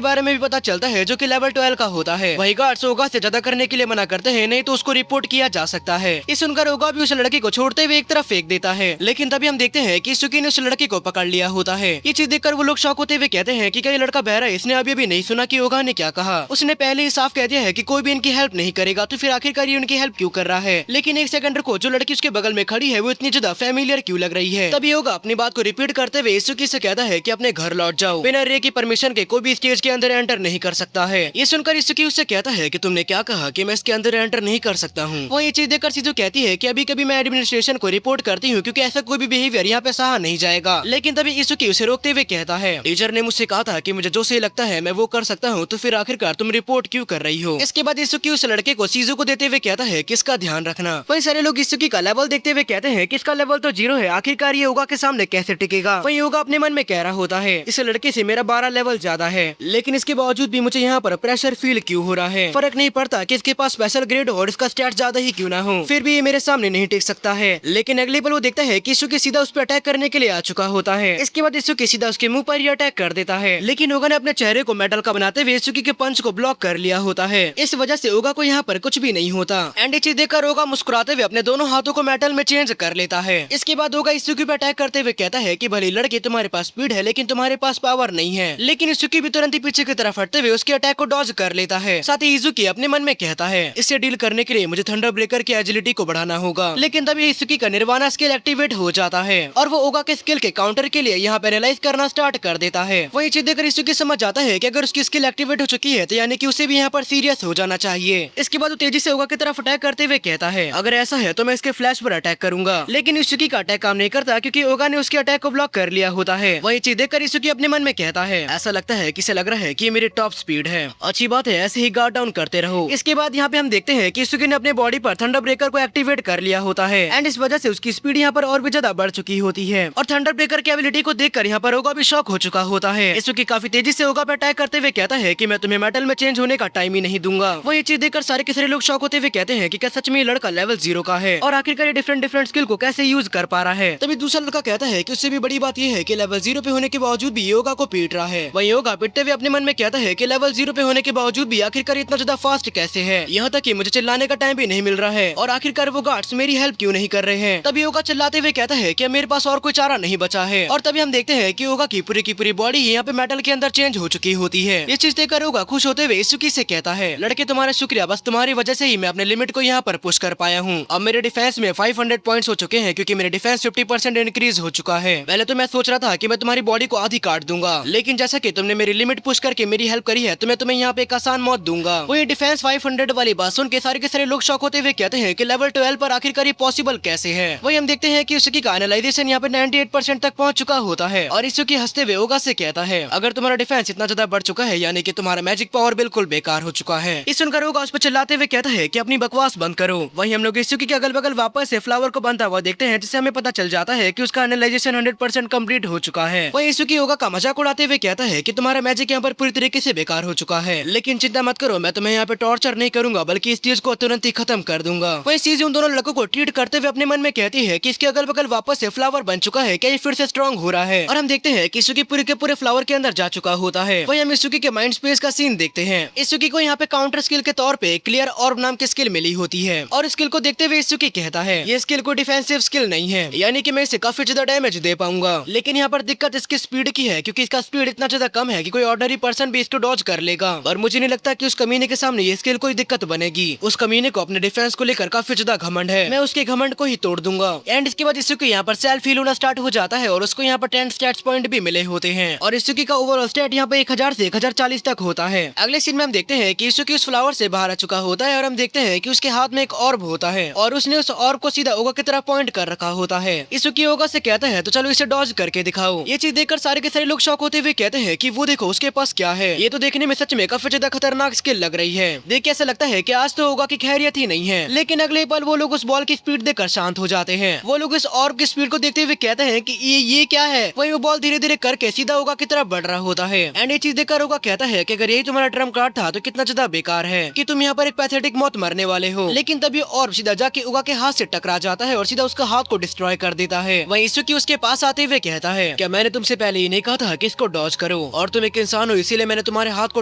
बारे में भी पता चलता है जो कि लेवल 12 का होता है। वही गार्ड्स ओगा से ज्यादा करने के लिए मना करते हैं, नहीं तो उसको रिपोर्ट किया जा सकता है। इस सुनकर ओगा भी उस लड़की को छोड़ते हुए एक तरफ फेंक देता है, लेकिन तभी हम देखते हैं कि सुकी ने उस लड़की को पकड़ लिया होता है। ये चीज देखकर वो लोग शॉक होते हुए कहते हैं कि क्या ये लड़का बहरा है, इसने अभी भी नहीं सुना कि ओगा ने क्या कहा। उसने पहले ही साफ कह दिया है कि कोई भी इनकी हेल्प नहीं करेगा, तो फिर आखिरकार ये उनकी हेल्प क्यों कर रहा है। लेकिन एक सेकंड रुको, जो लड़की उसके बगल में खड़ी है वो इतनी ज्यादा फैमिलियर क्यों लग रही है। तभी ओगा अपनी बात को रिपीट करते हुए सुकी से कहता है कि अपने घर लौट जाओ, बिना रे की परमिशन के कोई भी स्टेज के अंदर एंटर नहीं कर सकता है। ये सुनकर सुकी उससे कहता है कि तुमने क्या कहा कि मैं इसके अंदर एंटर नहीं कर सकता हूँ। वो ये चीज देखकर सीजू कहती है कि अभी कभी मैं एडमिनिस्ट्रेशन को रिपोर्ट करती हूँ, क्योंकि ऐसा कोई भी बिहेवियर यहाँ पे सहा नहीं जाएगा। लेकिन तभी इसुकी उसे रोकते हुए कहता है टीचर ने मुझसे कहा था कि मुझे जो सही लगता है मैं वो कर सकता हूँ, तो फिर आखिरकार तुम रिपोर्ट क्यों कर रही हो। इसके बाद इसुकी उस लड़के को सीजू को देते हुए कहता है कि इसका ध्यान रखना। वही सारे लोग इसुकी का लेवल देखते हुए कहते हैं कि इसका लेवल तो 0 है, आखिरकार ये ओगा के सामने कैसे टिकेगा। वही ओगा अपने मन में कह रहा होता है इस लड़के से मेरा 12 लेवल ज्यादा है, लेकिन इसके बावजूद भी मुझे यहाँ पर प्रेशर फील क्यों हो रहा है। फर्क नहीं पड़ता कि इसके पास स्पेशल ग्रेड हो और इसका स्टैट ज्यादा ही क्यों ना हो, फिर भी ये मेरे सामने नहीं टिक सकता है। लेकिन अगले पल वो देखता है कि इसुकी सीधा उस पर अटैक करने के लिए आ चुका होता है। इसके बाद इसुकी सीधा उसके मुंह पर ही अटैक कर देता है, लेकिन ओगा ने अपने चेहरे को मेटल का बनाते हुए इसुकी के पंच को ब्लॉक कर लिया होता है। इस वजह से ओगा को यहाँ पर कुछ भी नहीं होता। एंड ये चीज देखकर ओगा मुस्कुराते हुए अपने दोनों हाथों को मेटल में चेंज कर लेता है। इसके बाद ओगा इसुकी पर अटैक करते हुए कहता है कि भले लड़के तुम्हारे पास स्पीड है लेकिन तुम्हारे पास पावर नहीं है। लेकिन इसुकी भी तुरंत ही पीछे की तरफ हटते हुए उसके अटैक को डॉज कर लेता है। साथ ही इजुकी अपने मन में कहता है इससे डील करने के लिए मुझे थंडर ब्रेकर की एजिलिटी को बढ़ाना होगा। लेकिन तभी इजुकी का निर्वाणा स्किल एक्टिवेट हो जाता है और वो ओगा के स्किल के काउंटर के लिए यहाँ पे एनालाइज करना स्टार्ट कर देता है। वही चीज देखकर इजुकी समझ जाता है कि अगर उसकी स्किल एक्टिवेट हो चुकी है तो यानी कि उसे भी यहाँ पर सीरियस हो जाना चाहिए। इसके बाद वो तेजी से ओगा की तरफ अटैक करते हुए कहता है अगर ऐसा है तो मैं इसके फ्लैश पर अटैक करूंगा। लेकिन इजुकी का अटैक काम नहीं करता क्योंकि ओगा ने उसके अटैक को ब्लॉक कर लिया होता है। वही चीज देखकर इजुकी अपने मन में कहता है ऐसा लगता है कि इसे लग रहा है कि ये मेरी टॉप स्पीड है। अच्छी बात है, ऐसे ही गार्ड डाउन करते रहो। इसके बाद यहाँ पे हम देखते हैं कि इजुकी ने अपने बॉडी पर थंडर ब्रेकर को एक्टिवेट कर लिया होता है एंड इस वजह से उसकी स्पीड यहाँ पर और भी ज्यादा बढ़ चुकी होती है। और थंडर ब्रेकर की एबिलिटी को देखकर यहाँ पर ओगा भी शॉक हो चुका होता है। इजुकी काफी तेजी से ओगा पर अटैक करते हुए कहता है कि मैं तुम्हें मेटल में चेंज होने का टाइम ही नहीं दूंगा। वो ये चीज देखकर सारे के सारे लोग शॉक होते हुए कहते हैं कि क्या सच में ये लड़का लेवल 0 का है और आखिरकार ये डिफरेंट स्किल को कैसे यूज कर पा रहा है। तभी दूसरा लड़का कहता है कि उससे भी बड़ी बात यह है कि लेवल 0 पे होने के बावजूद भी योगा को पीट रहा है। वही योगा पीटते हुए अपने मन में कहता है कि लेवल 0 पे होने के बावजूद भी आखिरकार इतना ज्यादा फास्ट कैसे है, यहाँ तक कि मुझे चिल्लाने का टाइम भी नहीं मिल रहा है और आखिरकार वो गार्ड्स मेरी हेल्प क्यों नहीं कर रहे हैं। तभी योगा चिल्लाते हुए कहता है कि मेरे पास और कोई चारा नहीं बचा है। और तभी हम देखते हैं कि योगा की पूरी बॉडी यहाँ पे मेटल के अंदर चेंज हो चुकी होती है। ये चीज देखकर योगा खुश होते हुए इजुकी से कहता है लड़के तुम्हारा शुक्रिया, बस तुम्हारी वजह से ही मैं अपने लिमिट को यहाँ पर पुश कर पाया हूँ। अब मेरे डिफेंस में 500 पॉइंट्स हो चुके हैं क्योंकि मेरे डिफेंस 50% इंक्रीज हो चुका है। पहले तो मैं सोच रहा था कि मैं तुम्हारी बॉडी को आधी काट दूंगा, लेकिन जैसा कि तुमने मेरी लिमिट पुश करके मेरी हेल्प करी है तो मैं तुम्हें यहाँ पे एक आसान मौत दूंगा। वो ये डिफेंस 500 वाली बात सुन के सारे लोग शॉक होते हुए कहते हैं कि लेवल 12 पर आखिरकार ये पॉसिबल कैसे है। वही हम देखते हैं कि उसकी का एनालाइजेशन यहाँ पे 98% तक पहुंच चुका होता है और इसकी हंसते हुए ओगा से कहता है अगर तुम्हारा डिफेंस इतना ज्यादा बढ़ चुका है यानी कि तुम्हारा मैजिक पावर बिल्कुल बेकार हो चुका है। इस सुनकर ओगा उस पर चिल्लाते हुए कहता है कि अपनी बकवास बंद करो। वही हम लोग इसुकी के अगल बगल वापस से फ्लावर को बनता हुआ देखते हैं, जिससे हमें पता चल जाता है कि उसका एनालाइजेशन 100% कंप्लीट हो चुका है। वही इसुकी ओगा का मजाक उड़ाते हुए कहता है कि तुम्हारा मैजिक यहाँ पर पूरी तरीके से बेकार हो चुका है, लेकिन चिंता मत करो, मैं तुम्हें यहाँ पे टॉर्चर नहीं करूंगा बल्कि इस चीज को तुरंत ही खत्म कर दूंगा। वही चीज उन दोनों लड़कों को ट्रीट करते हुए अपने मन में कहती है कि इसके अगल बगल वापस से फ्लावर बन चुका है, क्या ये फिर से स्ट्रॉन्ग हो रहा है। और हम देखते हैं कि इसुकी पूरे के पूरे फ्लावर के अंदर जा चुका होता है। वही हम इसुकी के माइंड स्पेस का सीन देखते हैं। इसुकी को यहाँ पे काउंटर स्किल के तौर पे क्लियर ऑर्ब नाम की स्किल मिली होती है और स्किल को देखते हुए इसुकी कहता है ये स्किल कोई डिफेंसिव स्किल नहीं है, यानी कि मैं इसे काफी ज्यादा डैमेज दे पाऊंगा। लेकिन यहाँ पर दिक्कत इसकी स्पीड की है क्योंकि इसका स्पीड इतना ज्यादा कम है कि कोई ऑर्डिनरी पर्सन भी इसको डॉज कर लेगा। और मुझे नहीं लगता कि उस कमीने के सामने ये स्किल कोई दिक्कत बनेगी। उस कमीने को अपने डिफेंस को लेकर काफी ज्यादा घमंड है, मैं उसके घमंड को ही तोड़ दूंगा। एंड इसके बाद इसुकी यहाँ पर सेल्फ हील होना स्टार्ट हो जाता है और उसको यहाँ पर 10 स्टैट्स पॉइंट भी मिले होते हैं और इसुकी का ओवरऑल स्टैट यहाँ पे 1000 से 1040 तक होता है। अगले सीन में हम देखते हैं कि इसुकी उस फ्लावर से बाहर आ चुका होता है और हम देखते हैं कि उसके हाथ में एक ऑर्ब होता है और उसने उस ऑर्ब को सीधा ओगा की तरफ पॉइंट कर रखा होता है। इसुकी ओगा से कहता है तो चलो इसे डॉज करके दिखाओ। ये चीज देखकर सारे के सारे सारे लोग शौक होते हुए कहते हैं कि वो देखो उसके पास क्या है, ये तो देखने में सच में काफी ज्यादा खतरनाक स्किल लग रही है। देख के ऐसा लगता है कि आज तो होगा कि खैरियत ही नहीं है। लेकिन अगले पल वो लोग उस बॉल की स्पीड देखकर शांत हो जाते हैं। वो लोग इस ऑर्ब की स्पीड को देखते हुए कहते हैं कि ये क्या है। वही वो बॉल धीरे धीरे करके सीधा होगा की तरफ बढ़ रहा होता है। एंड ये चीज देखकर होगा कहता है कि अगर यही तुम्हारा ट्रम्प कार्ड था तो कितना ज्यादा बेकार है कि तुम यहाँ पर एक पैथेटिक मौत मरने वाले हो। लेकिन तभी ऑर्ब सीधा जाके उगा के हाथ से टकरा जाता है और सीधा उसका हाथ को डिस्ट्रॉय कर देता है। वहीं इसुकी उसके पास आते हुए कहता है, क्या मैंने तुमसे पहले ही नहीं कहा था कि इसको डॉज करो, और तुम एक इंसान हो इसीलिए मैंने तुम्हारे हाथ को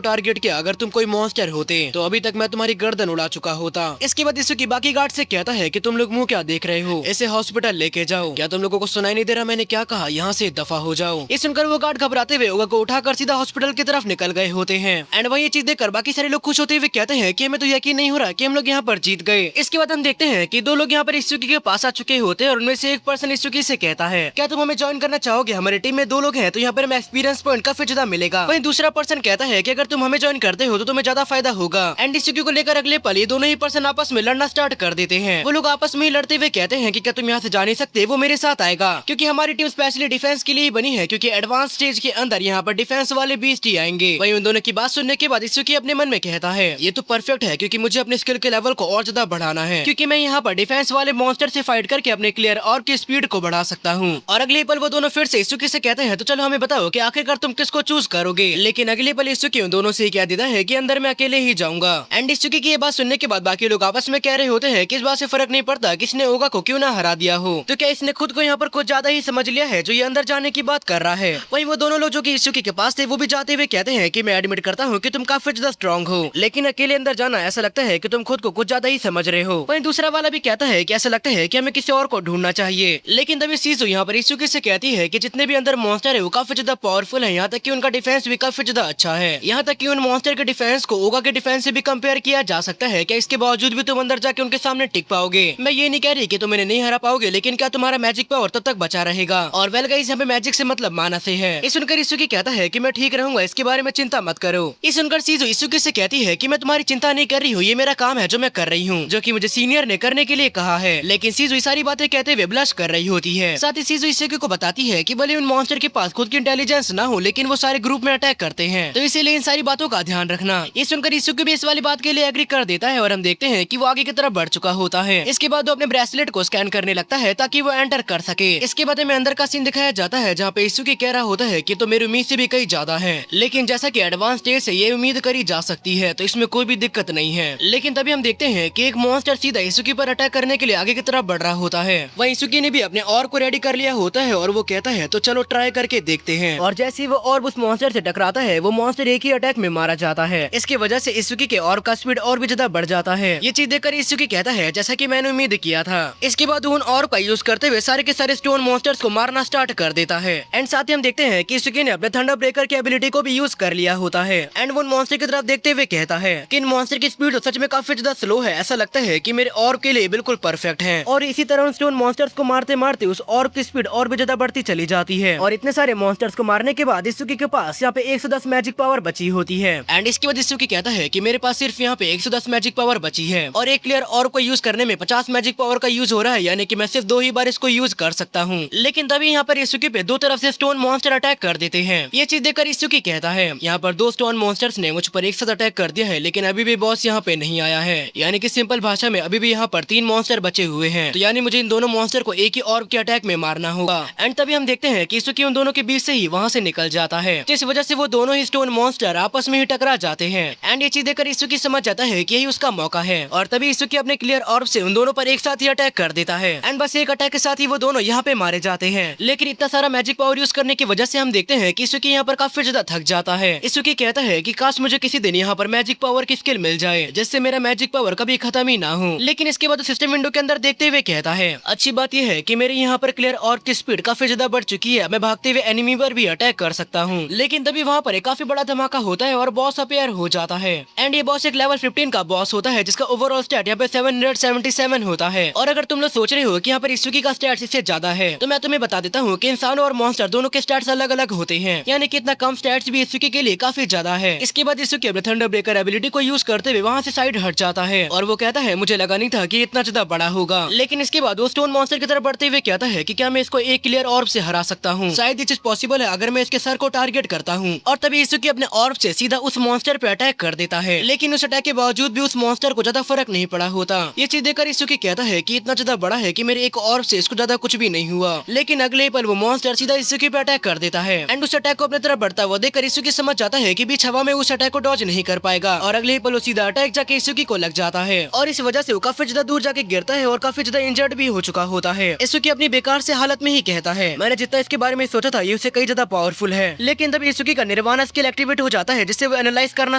टारगेट किया। अगर तुम कोई मॉन्स्टर होते तो अभी तक मैं तुम्हारी गर्दन उड़ा चुका होता। इसके बाद इसुकी बाकी गार्ड से कहता है कि तुम लोग मुंह क्या देख रहे हो, इसे हॉस्पिटल लेके जाओ। क्या तुम लोगों को सुनाई नहीं दे रहा मैंने क्या कहा, यहाँ से दफा हो जाओ। ये सुनकर वो गार्ड घबराते हुए उगा को उठाकर सीधा हॉस्पिटल की तरफ निकल गए होते हैं। एंड वही ये चीज देखकर बाकी सारे लोग खुश होते हुए कहते हैं कि हमें तो यकीन नहीं हो रहा कि हम लोग यहाँ पर जीत गए। इसके बाद हम देखते हैं कि दो लोग यहाँ पर इसुकी के पास आ चुके होते हैं और उनमें से एक पर्सन इसुकी से कहता है, क्या तुम हमें ज्वाइन करना चाहोगे, हमारी टीम में 2 लोग हैं तो यहाँ पर हमें एक्सपीरियंस पॉइंट काफी ज्यादा मिलेगा। वहीं दूसरा पर्सन कहता है कि अगर तुम हमें ज्वाइन करते हो तो तुम्हें ज्यादा फायदा होगा। एंड इसुकी को लेकर अगले पल ये दोनों ही पर्सन आपस में लड़ना स्टार्ट कर देते हैं। वो लोग आपस में ही लड़ते हुए कहते हैं कि क्या तुम यहाँ से जा नहीं सकते, वो मेरे साथ आएगा क्योंकि हमारी टीम स्पेशली डिफेंस के लिए बनी है, क्योंकि एडवांस स्टेज के अंदर यहाँ पर डिफेंस वाले बीस्ट ही आएंगे। वहीं उन दोनों की बात सुनने के बाद इसुकी अपने मन में कहता है, ये तो परफेक्ट है क्योंकि मुझे अपने स्किल के लेवल को और ज्यादा बढ़ाना है, क्योंकि मैं यहाँ पर डिफेंस वाले मॉन्स्टर से फाइट करके अपने क्लियर और की स्पीड को बढ़ा सकता हूँ। और अगले पल वो दोनों फिर से इसुकी से कहते हैं, तो चलो हमें बताओ कि आखिरकार तुम किसको चूज करोगे। लेकिन अगले पल इसुकी उन दोनों से कह देता है कि अंदर मैं अकेले ही जाऊंगा। एंड इसुकी की ये बात सुनने के बाद बाकी लोग आपस में कह रहे होते हैं कि इस बात से फर्क नहीं पड़ता किसने ओगा को क्यों ना हरा दिया हो, तो क्या इसने खुद को यहाँ पर कुछ ज्यादा ही समझ लिया है जो ये अंदर जाने की बात कर रहा है। वहीं वो दोनों लोग जो कि इसुकी के पास थे वो भी जाते हुए कहते हैं कि मैं एडमिट करता हूँ कि तुम काफी ज्यादा स्ट्रॉन्ग हो, लेकिन अकेले अंदर जाना ऐसा लगता है कि तुम खुद को कुछ ज्यादा ही समझ रहे हो। वहीं दूसरा वाला भी कहता है कि ऐसा लगता है कि हमें किसी और को ढूंढना चाहिए। लेकिन तभी सीजू यहाँ पर इसुकी से कहती है कि जितने भी अंदर मॉन्स्टर है वो काफी ज्यादा पावरफुल है, यहाँ तक कि उनका डिफेंस भी काफी ज्यादा अच्छा है। यहाँ तक कि उन मॉन्स्टर के डिफेंस को ओगा के डिफेंस से भी कंपेयर किया जा सकता है। क्या इसके बावजूद भी तुम अंदर जाके उनके सामने टिक पाओगे? मैं ये नहीं कह रही कि तुम इन्हें नहीं हरा पाओगे, लेकिन क्या तुम्हारा मैजिक पावर तब तक बचा रहेगा? और वेल गाइस यहाँ पे मैजिक से मतलब माना से है। इस सुनकर इसुकी कहता है कि मैं ठीक रहूंगा, इसके बारे में चिंता मत करो। इस सुनकर सीजू इसुकी से कहती है कि मैं तुम्हारी चिंता नहीं कर रही हूँ, ये मेरा काम है जो मैं कर रही हूँ, जो कि मुझे सीनियर ने करने के लिए कहा है। लेकिन सीजू सारी बातें कहते हुए ब्लश कर रही होती है। साथ ही सीजू इसुकी को बताती है कि भले उन मॉन्स्टर के पास खुद की इंटेलिजेंस ना हो, लेकिन वो सारे ग्रुप में अटैक करते हैं, तो इसीलिए इन सारी बातों का ध्यान रखना। ये सुनकर इसुकी भी इस वाली बात के लिए एग्री कर देता है और हम देखते हैं कि वो आगे की तरफ बढ़ चुका होता है। इसके बाद वो अपने ब्रेसलेट को स्कैन करने लगता है ताकि वो एंटर कर सके। इसके बाद हमें अंदर का सीन दिखाया जाता है जहाँ पे इसुकी कह रहा होता है कि तो मेरी उम्मीद से भी कई ज्यादा है, लेकिन जैसा कि एडवांस स्टेज से ये उम्मीद करी जा सकती है तो इसमें कोई भी दिक्कत नहीं है। लेकिन तभी हम देखते हैं कि एक मॉन्स्टर सीधा इसुकी पर अटैक करने के लिए आगे की तरफ बढ़ रहा होता है। वहीं इसुकी ने भी अपने और को रेडी कर लिया होता है और वो कहता है तो चलो ट्राई करके देखते हैं। और जैसे ही वो और उस मॉन्स्टर से टकराता है वो मॉन्स्टर एक ही अटैक में मारा जाता है। इसकी वजह से इसुकी के और का स्पीड और भी ज्यादा बढ़ जाता है। ये चीज देखकर इसुकी कहता है जैसा कि मैंने उम्मीद किया था। इसके बाद उन और का यूज करते हुए सारे के सारे स्टोन मॉन्स्टर्स को मारना स्टार्ट कर देता है। एंड साथ ही हम देखते हैं कि इसुकी ने अपने थंडर ब्रेकर की एबिलिटी को भी यूज कर लिया होता है। एंड वो मॉन्स्टर की तरफ देखते हुए कहता है कि इन मॉन्स्टर की स्पीड तो सच में काफी ज्यादा स्लो है, ऐसा लगता है कि मेरे और के लिए बिल्कुल परफेक्ट है। और इसी तरह उन स्टोन मॉन्स्टर्स को मारते मारते उस और की स्पीड और भी ज्यादा बढ़ती चली जाती है। और इतने सारे मॉन्स्टर्स को मारने के बाद इसुकी के पास यहाँ पे 110 मैजिक पावर बची होती है। एंड इसके बाद इसुकी कहता है कि मेरे पास सिर्फ यहाँ पे 110 मैजिक पावर बची है और एक क्लियर और को यूज करने में 50 मैजिक पावर का यूज हो रहा है, यानी कि मैं सिर्फ 2 ही बार इसको यूज कर सकता हूँ। लेकिन तभी यहाँ पर इसुकी पे 2 तरफ से स्टोन मॉन्स्टर अटैक कर देते हैं। ये चीज देखकर इसुकी कहता है यहाँ पर 2 स्टोन मॉन्स्टर्स ने मुझ पर एक साथ अटैक कर दिया है, लेकिन अभी भी बॉस यहाँ पे नहीं आया है, यानी कि सिंपल भाषा में अभी भी यहाँ पर 3 मॉन्स्टर बचे हुए हैं, तो यानी मुझे इन दोनों मॉन्स्टर को एक ही ऑर्ब के अटैक में मारना होगा। एंड तभी हम देखते हैं कि इसुकी उन दोनों के बीच से ही वहाँ से निकल जाता है, जिस वजह से वो दोनों ही स्टोन मॉन्स्टर आपस में ही टकरा जाते हैं। एंड ये चीज देखकर इसुकी समझ जाता है कि यही उसका मौका है और तभी इसुकी अपने क्लियर ऑर्ब से उन दोनों पर एक साथ ही अटैक कर देता है। एंड बस एक अटैक के साथ ही वो दोनों यहाँ पे मारे जाते हैं। लेकिन इतना सारा मैजिक पावर यूज करने की वजह से हम देखते हैं कि इसुकी यहाँ पर काफी ज्यादा थक जाता है। इसुकी कहता है कि काश मुझे किसी दिन यहाँ पर मैजिक पावर की स्किल मिल जाए जिससे मेरा मैजिक पावर कभी खत्म ही ना हो। लेकिन इसके बाद सिस्टम विंडो के अंदर देखते हुए कहता है अच्छी बात यह है कि मेरे यहाँ पर क्लियर ऑर्ब की स्पीड काफी ज्यादा बढ़ चुकी है, मैं भागते हुए एनिमी पर भी अटैक कर सकता हूँ। लेकिन तभी वहाँ पर एक काफी बड़ा धमाका होता है और बॉस अपेयर हो जाता है। एंड ये बॉस एक लेवल 15 का बॉस होता है जिसका ओवरऑल स्टैट यहाँ पे 777 होता है। और अगर तुम लोग सोच रहे हो कि यहाँ पर इसुकी का स्टैट इससे ज्यादा है, तो मैं तुम्हें बता देता हूँ कि इंसानों और मॉन्स्टर दोनों के स्टैट्स अलग अलग होते हैं, यानी कि इतना कम स्टैट्स भी इसुकी के लिए काफी ज्यादा है। इसके बाद इसुकी अपने थंडर ब्रेकर एबिलिटी को यूज करते हुए वहाँ से साइड हट जाता है और वो कहता है मुझे लगा नहीं था कि इतना ज्यादा बड़ा होगा। लेकिन इसके बाद वो स्टोन मॉन्स्टर की तरफ बढ़ते हुए कहता है कि क्या मैं इसको एक क्लियर ऑर्ब से हरा सकता हूँ, शायद ये चीज पॉसिबल पॉसिबल है अगर मैं इसके सर को टारगेट करता हूँ। और तभी इसुकी अपने ऑर्ब से सीधा उस मॉन्स्टर पे अटैक कर देता है, लेकिन उस अटैक के बावजूद भी उस मॉन्स्टर को ज्यादा फर्क नहीं पड़ा होता। ये चीज देखकर इसुकी कहता है कि इतना ज्यादा बड़ा है कि मेरे एक ऑर्ब से इसको ज्यादा कुछ भी नहीं हुआ। लेकिन अगले पल वो मॉन्स्टर सीधा इसुकी पे अटैक कर देता है एंड उस अटैक को अपने तरफ बढ़ता हुआ देखकर इसुकी समझ जाता है कि बीच हवा में उस अटैक को डॉज नहीं कर पाएगा और अगले पल वो सीधा अटैक जाके इसुकी को लग जाता है और इस वजह से वो काफी ज्यादा दूर जाके गिरता है और काफी ज्यादा इंजर्ड भी हो चुका होता है। इसुकी अपनी बेकार से हालत में ही कहता है, मैंने जितना इसके बारे में सोचा था ये उससे कई ज्यादा पावरफुल है। लेकिन तब इसुकी का निर्वाणा स्किल एक्टिवेट हो जाता है जिससे वो एनालाइज करना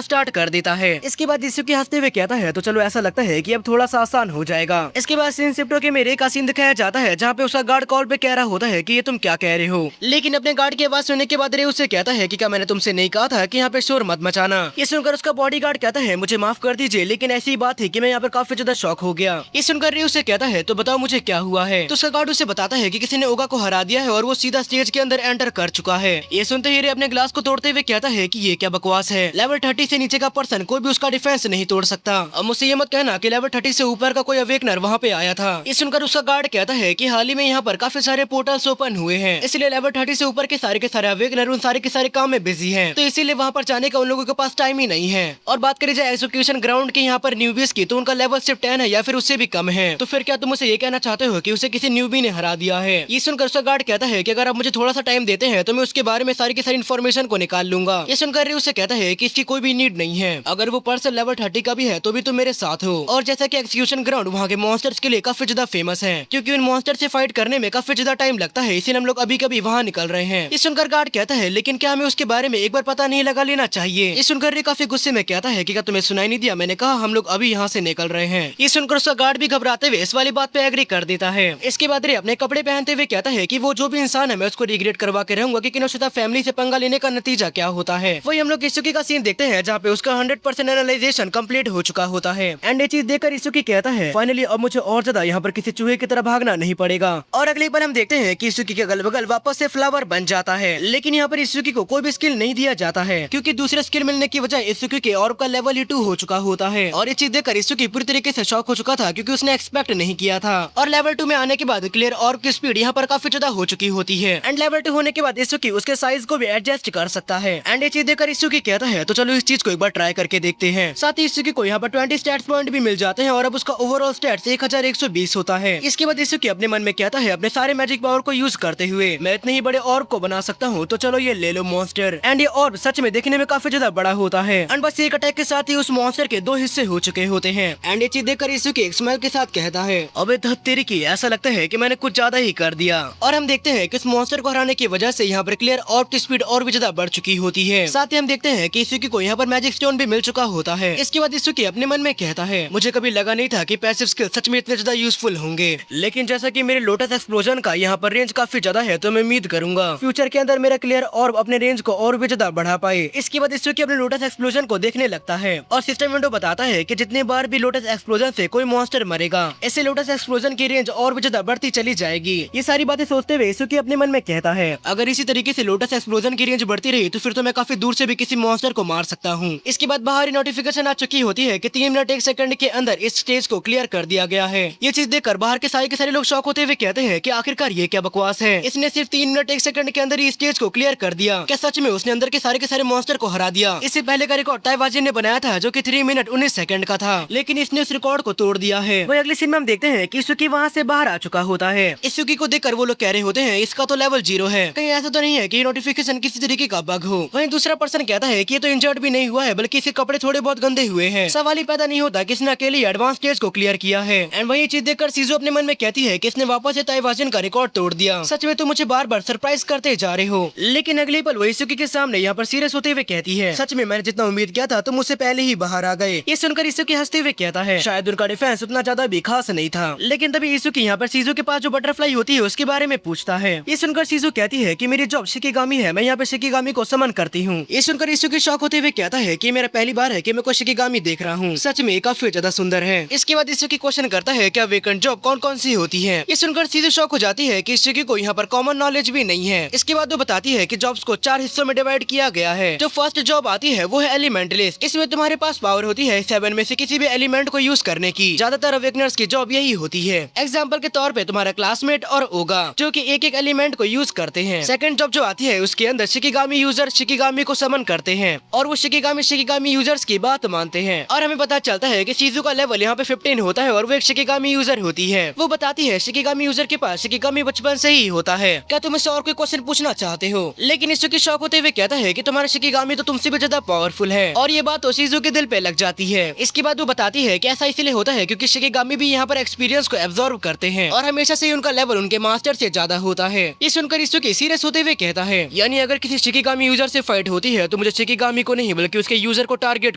स्टार्ट कर देता है। इसके बाद इसुकी हंसते हुए कहता है, तो चलो ऐसा लगता है कि अब थोड़ा सा आसान हो जाएगा। इसके बाद सीन शिफ्ट होकर मेरे का सीन दिखाया जाता है जहाँ पे उसका गार्ड कॉल पे कह रहा होता है कि ये तुम क्या कह रहे हो। लेकिन अपने गार्ड की आवाज सुनने के बाद रे उससे कहता है कि क्या मैंने तुमसे नहीं कहा था कि यहाँ पे शोर मत मचाना। ये सुनकर उसका बॉडीगार्ड कहता है, मुझे माफ कर दीजिए लेकिन ऐसी बात है कि मैं यहाँ पर काफी ज्यादा शॉक हो गया। ये सुनकर रे उसे कहता है, तो बताओ मुझे क्या हुआ है। तो उसका गार्ड उसे बताता है कि किसी ने ओगा को हरा दिया है और वो सीधा स्टेज के अंदर एंटर कर चुका है। ये सुनते ही रे अपने ग्लास को तोड़ते हुए कहता है कि ये क्या बकवास है, लेवल 30 से नीचे का पर्सन कोई भी उसका डिफेंस नहीं तोड़ सकता। अब मुझसे ये मत कहना कि लेवल 30 से ऊपर का कोई अवेकनर वहाँ पे आया था। ये सुनकर उसका गार्ड कहता है कि हाल ही में यहाँ पर काफी सारे पोर्टल्स ओपन हुए हैं, इसलिए लेवल 30 से ऊपर के सारे अवेकनर उन सारे के सारे काम में बिजी हैं, तो इसीलिए वहाँ पर जाने का उन लोगों के पास टाइम ही नहीं है। और बात करी जाए एग्जीक्यूशन ग्राउंड के यहाँ पर न्यूबीज की, तो उनका लेवल सिर्फ 10 है या फिर उससे भी कम है। तो फिर क्या तुम उसे ये कहना चाहते हो कि उसे किसी न्यूबी ने हरा दिया है। ये सुनकर उसका गार्ड कहता है कि अगर आप मुझे थोड़ा सा टाइम देते हैं तो मैं उसके बारे में सारी की सारी इन्फॉर्मेशन को निकाल लूंगा। ये सुनकर उसे कहता है कि इसकी कोई भी नीड नहीं है, अगर वो पर्सन लेवल 30 का भी है तो भी तुम मेरे साथ हो। और जैसा कि एग्जीक्यूशन ग्राउंड वहाँ के मॉन्स्टर्स के लिए काफी ज्यादा फेमस है, क्योंकि उन मॉन्स्टर से फाइट करने में काफी ज्यादा टाइम लगता है, इसीलिए हम लोग अभी कभी वहाँ निकल रहे हैं। ये सुनकर गार्ड कहता है, लेकिन क्या हमें उसके बारे में एक बार पता नहीं लगा लेना चाहिए। ये सुनकर काफी गुस्से में कहता है कि क्या तुम्हें सुनाई नहीं दिया, मैंने कहा हम लोग अभी यहाँ से निकल रहे हैं। ये सुनकर उसका गार्ड भी घबराते हुए इस वाली बात पे एग्री कर देता है। इसके बाद रे अपने कपड़े पहनते हुए कहता है कि वो जो भी इंसान है मैं उसको रिग्रेट करवा के रहूंगा कि किनोशिता फैमिली से पंगा लेने का नतीजा क्या होता है। वही हम लोग इसुकी का सीन देखते हैं जहाँ पे उसका 100% एनालाइजेशन कंप्लीट हो चुका होता है एंड ये चीज देखकर इसुकी कहता है, फाइनली अब मुझे और ज्यादा यहाँ पर किसी चूहे की तरह भागना नहीं पड़ेगा। और अगली पल हम देखते हैं कि इसुकी के अगल बगल वापस से फ्लावर बन जाता है, लेकिन यहाँ पर इसुकी को कोई भी स्किल नहीं दिया जाता है क्योंकि दूसरे स्किल मिलने की वजह इसुकी के ऑर्ब का लेवल ही 2 हो चुका होता है। और ये चीज देखकर इसुकी पूरी तरीके से शॉक हो चुका था क्योंकि उसने एक्सपेक्ट नहीं किया था। और लेवल 2 में आने के बाद क्लियर ऑर्ब की स्पीड यहाँ पर काफी ज्यादा हो चुकी होती है एंड लेवल 2 होने के बाद इसुकी उसके साइज को भी एडजस्ट कर सकता है एंड ये चीज देखकर इसुकी कहता है, तो चलो इस चीज को एक बार ट्राई करके देखते हैं। साथ ही इसुकी को यहाँ पर 20 स्टैट्स पॉइंट भी मिल जाते हैं और अब उसका ओवरऑल स्टैट्स 1120 होता है। इसके बाद इसुकी अपने मन में कहता है, अपने सारे मैजिक पावर को यूज करते हुए मैं इतने ही बड़े ऑर्ब को बना सकता हूँ, तो चलो ये ले लो मॉन्स्टर। एंड ये ऑर्ब सच में देखने में काफी ज्यादा बड़ा होता है एंड बस एक अटैक के साथ ही उस मॉन्स्टर के 2 हिस्से हो चुके होते हैं। एंड ये चीज देखकर इसुकी एक स्माइल के साथ कहता है, अबे धत्तेरी की, ऐसा लगता है कि मैंने कुछ ज्यादा ही कर दिया। और हम देखते हैं कि इस मॉन्स्टर को हराने की वजह से यहाँ पर क्लियर ऑर्ब की स्पीड और भी ज्यादा बढ़ चुकी होती है। साथ ही हम देखते हैं कि इसुकी को यहाँ पर मैजिक स्टोन भी मिल चुका होता है। इसके बाद इसुकी अपने मन में कहता है, मुझे कभी लगा नहीं था कि पैसिव स्किल सच में इतने ज्यादा यूजफुल होंगे, लेकिन जैसा कि मेरे लोटस एक्सप्लोजन का यहाँ पर रेंज काफी ज्यादा है तो मैं उम्मीद करूंगा फ्यूचर के अंदर मेरा क्लियर ऑर्ब अपने रेंज को और भी ज्यादा बढ़ा पाए। इसके बाद इसुकी अपने लोटस एक्सप्लोजन को देखने लगता है और सिस्टम विंडो बताता है कि जितने बार भी लोटस एक्सप्लोजन से कोई मॉन्स्टर मरेगा ऐसे लोटस एक्सप्लोजन की रेंज और भी ज्यादा बढ़ती चली जाएगी। ये सारी बातें सोचते हुए इसुकी अपने मन में कहता है, अगर इसी तरीके से लोटस एक्सप्लोजन की रेंज बढ़ती रही तो फिर तो मैं काफी दूर से भी किसी मॉन्स्टर को मार सकता हूँ। इसके बाद बाहरी नोटिफिकेशन आ चुकी होती है कि 3 मिनट 1 सेकंड के अंदर इस स्टेज को क्लियर कर दिया गया है। ये चीज देखकर बाहर के सारे लोग शॉक होते हुए कहते हैं कि आखिरकार ये क्या बकवास है, इसने सिर्फ 3 मिनट 1 सेकंड के अंदर ही स्टेज को क्लियर कर दिया, क्या सच में उसने अंदर के सारे मॉन्स्टर को हरा दिया। इससे पहले का रिकॉर्ड ताइवाजी ने बनाया था जो कि 3 मिनट 19 सेकंड का था, लेकिन इसने उस रिकॉर्ड को तोड़ दिया है। वही अगले सीन में हम देखते हैं कि इसुकी वहाँ से बाहर आ चुका होता है। इसुकी को देखकर वो लोग कह रहे होते हैं इसका तो लेवल 0 है, कहीं ऐसा तो नहीं है कि नोटिफिकेशन किसी तरीके का बग हो। वहीं दूसरा पर्सन कहता है कि ये तो इंजर्ड भी नहीं हुआ है बल्कि इसके कपड़े थोड़े बहुत गंदे हुए हैं। सवाल ही पैदा नहीं होता कि इसने अकेले एडवांस स्टेज को क्लियर किया है। एंड वही चीज देखकर सीजो अपने मन में कहती है कि इसने वापस से ताइवाजन का रिकॉर्ड तोड़ दिया, सच में तो मुझे बार बार सरप्राइज करते जा रहे हो। लेकिन अगले पल वो इसुकी के सामने यहाँ पर सीरियस होते हुए कहती है, सच में मैंने जितना उम्मीद किया था तुम मुझसे पहले ही बाहर आ गए। ये सुनकर इसुकी हंसते हुए कहता है, शायद उनका डिफेंस उतना ज्यादा भी खास नहीं था। लेकिन तभी इसुकी यहाँ पर सीजो के पास जो बटरफ्लाई होती है उसके बारे में पूछता है। ये सुनकर सीजो कहती है कि मेरी जॉब शिकिगामी है, मैं यहाँ पे शिकिगामी को समन करती हूँ। ये सुनकर इसुकी शॉक होते हुए कहता है कि मेरा पहली बार है कि मैं कोई शिकिगामी देख रहा हूँ, सच में काफी ज्यादा सुंदर है। इसके बाद इसुकी क्वेश्चन करता है क्या वेकेंट जॉब कौन कौन सी होती है। ये सुनकर सीजो शॉक हो जाती है कि इसुकी को यहाँ पर कॉमन नॉलेज भी नहीं है। इसके बाद वो बताती है कि जॉब्स को 4 हिस्सों में डिवाइड किया गया है। जो फर्स्ट जॉब आती है वो है एलिमेंटलिस्ट, इसमें तुम्हारे पास पावर होती है 7 में से किसी भी एलिमेंट को यूज करने की। ज्यादातर अवेकनर्स की जॉब यही होती है। एग्जाम्पल के तौर पे तुम्हारा क्लासमेट और ओगा जो कि एक एलिमेंट को यूज करते हैं। सेकंड जॉब जो आती है उसके अंदर शिकिगामी यूजर शिकिगामी को समन करते हैं और वो शिकिगामी यूजर्स की बात मानते हैं और हमें पता चलता है कि सीजू का लेवल यहाँ पे 15 होता है और वो एक शिकिगामी यूजर होती है। वो बताती है शिकिगामी यूजर के पास शिकिगामी बचपन से ही होता है, क्या तुम इससे और कोई क्वेश्चन पूछना चाहते हो? लेकिन इसकी शौक होते हुए कहता है कि तुम्हारा शिकिगामी तो तुमसे भी ज्यादा पावरफुल है और ये बात तो सीजू के दिल पे लग जाती है। इसके बाद वो बताती है कि ऐसा इसलिए होता है क्योंकि शिकिगामी भी यहाँ पर एक्सपीरियंस को एब्जॉर्व करते हैं और हमेशा से उनका लेवल उनके मास्टर से ज्यादा होता है। ये सुनकर इसुकी सीरियस होते हुए कहता है यानी अगर किसी शिकिगामी यूजर से फाइट होती है तो मुझे शिकिगामी को नहीं बल्कि उसके यूजर को टारगेट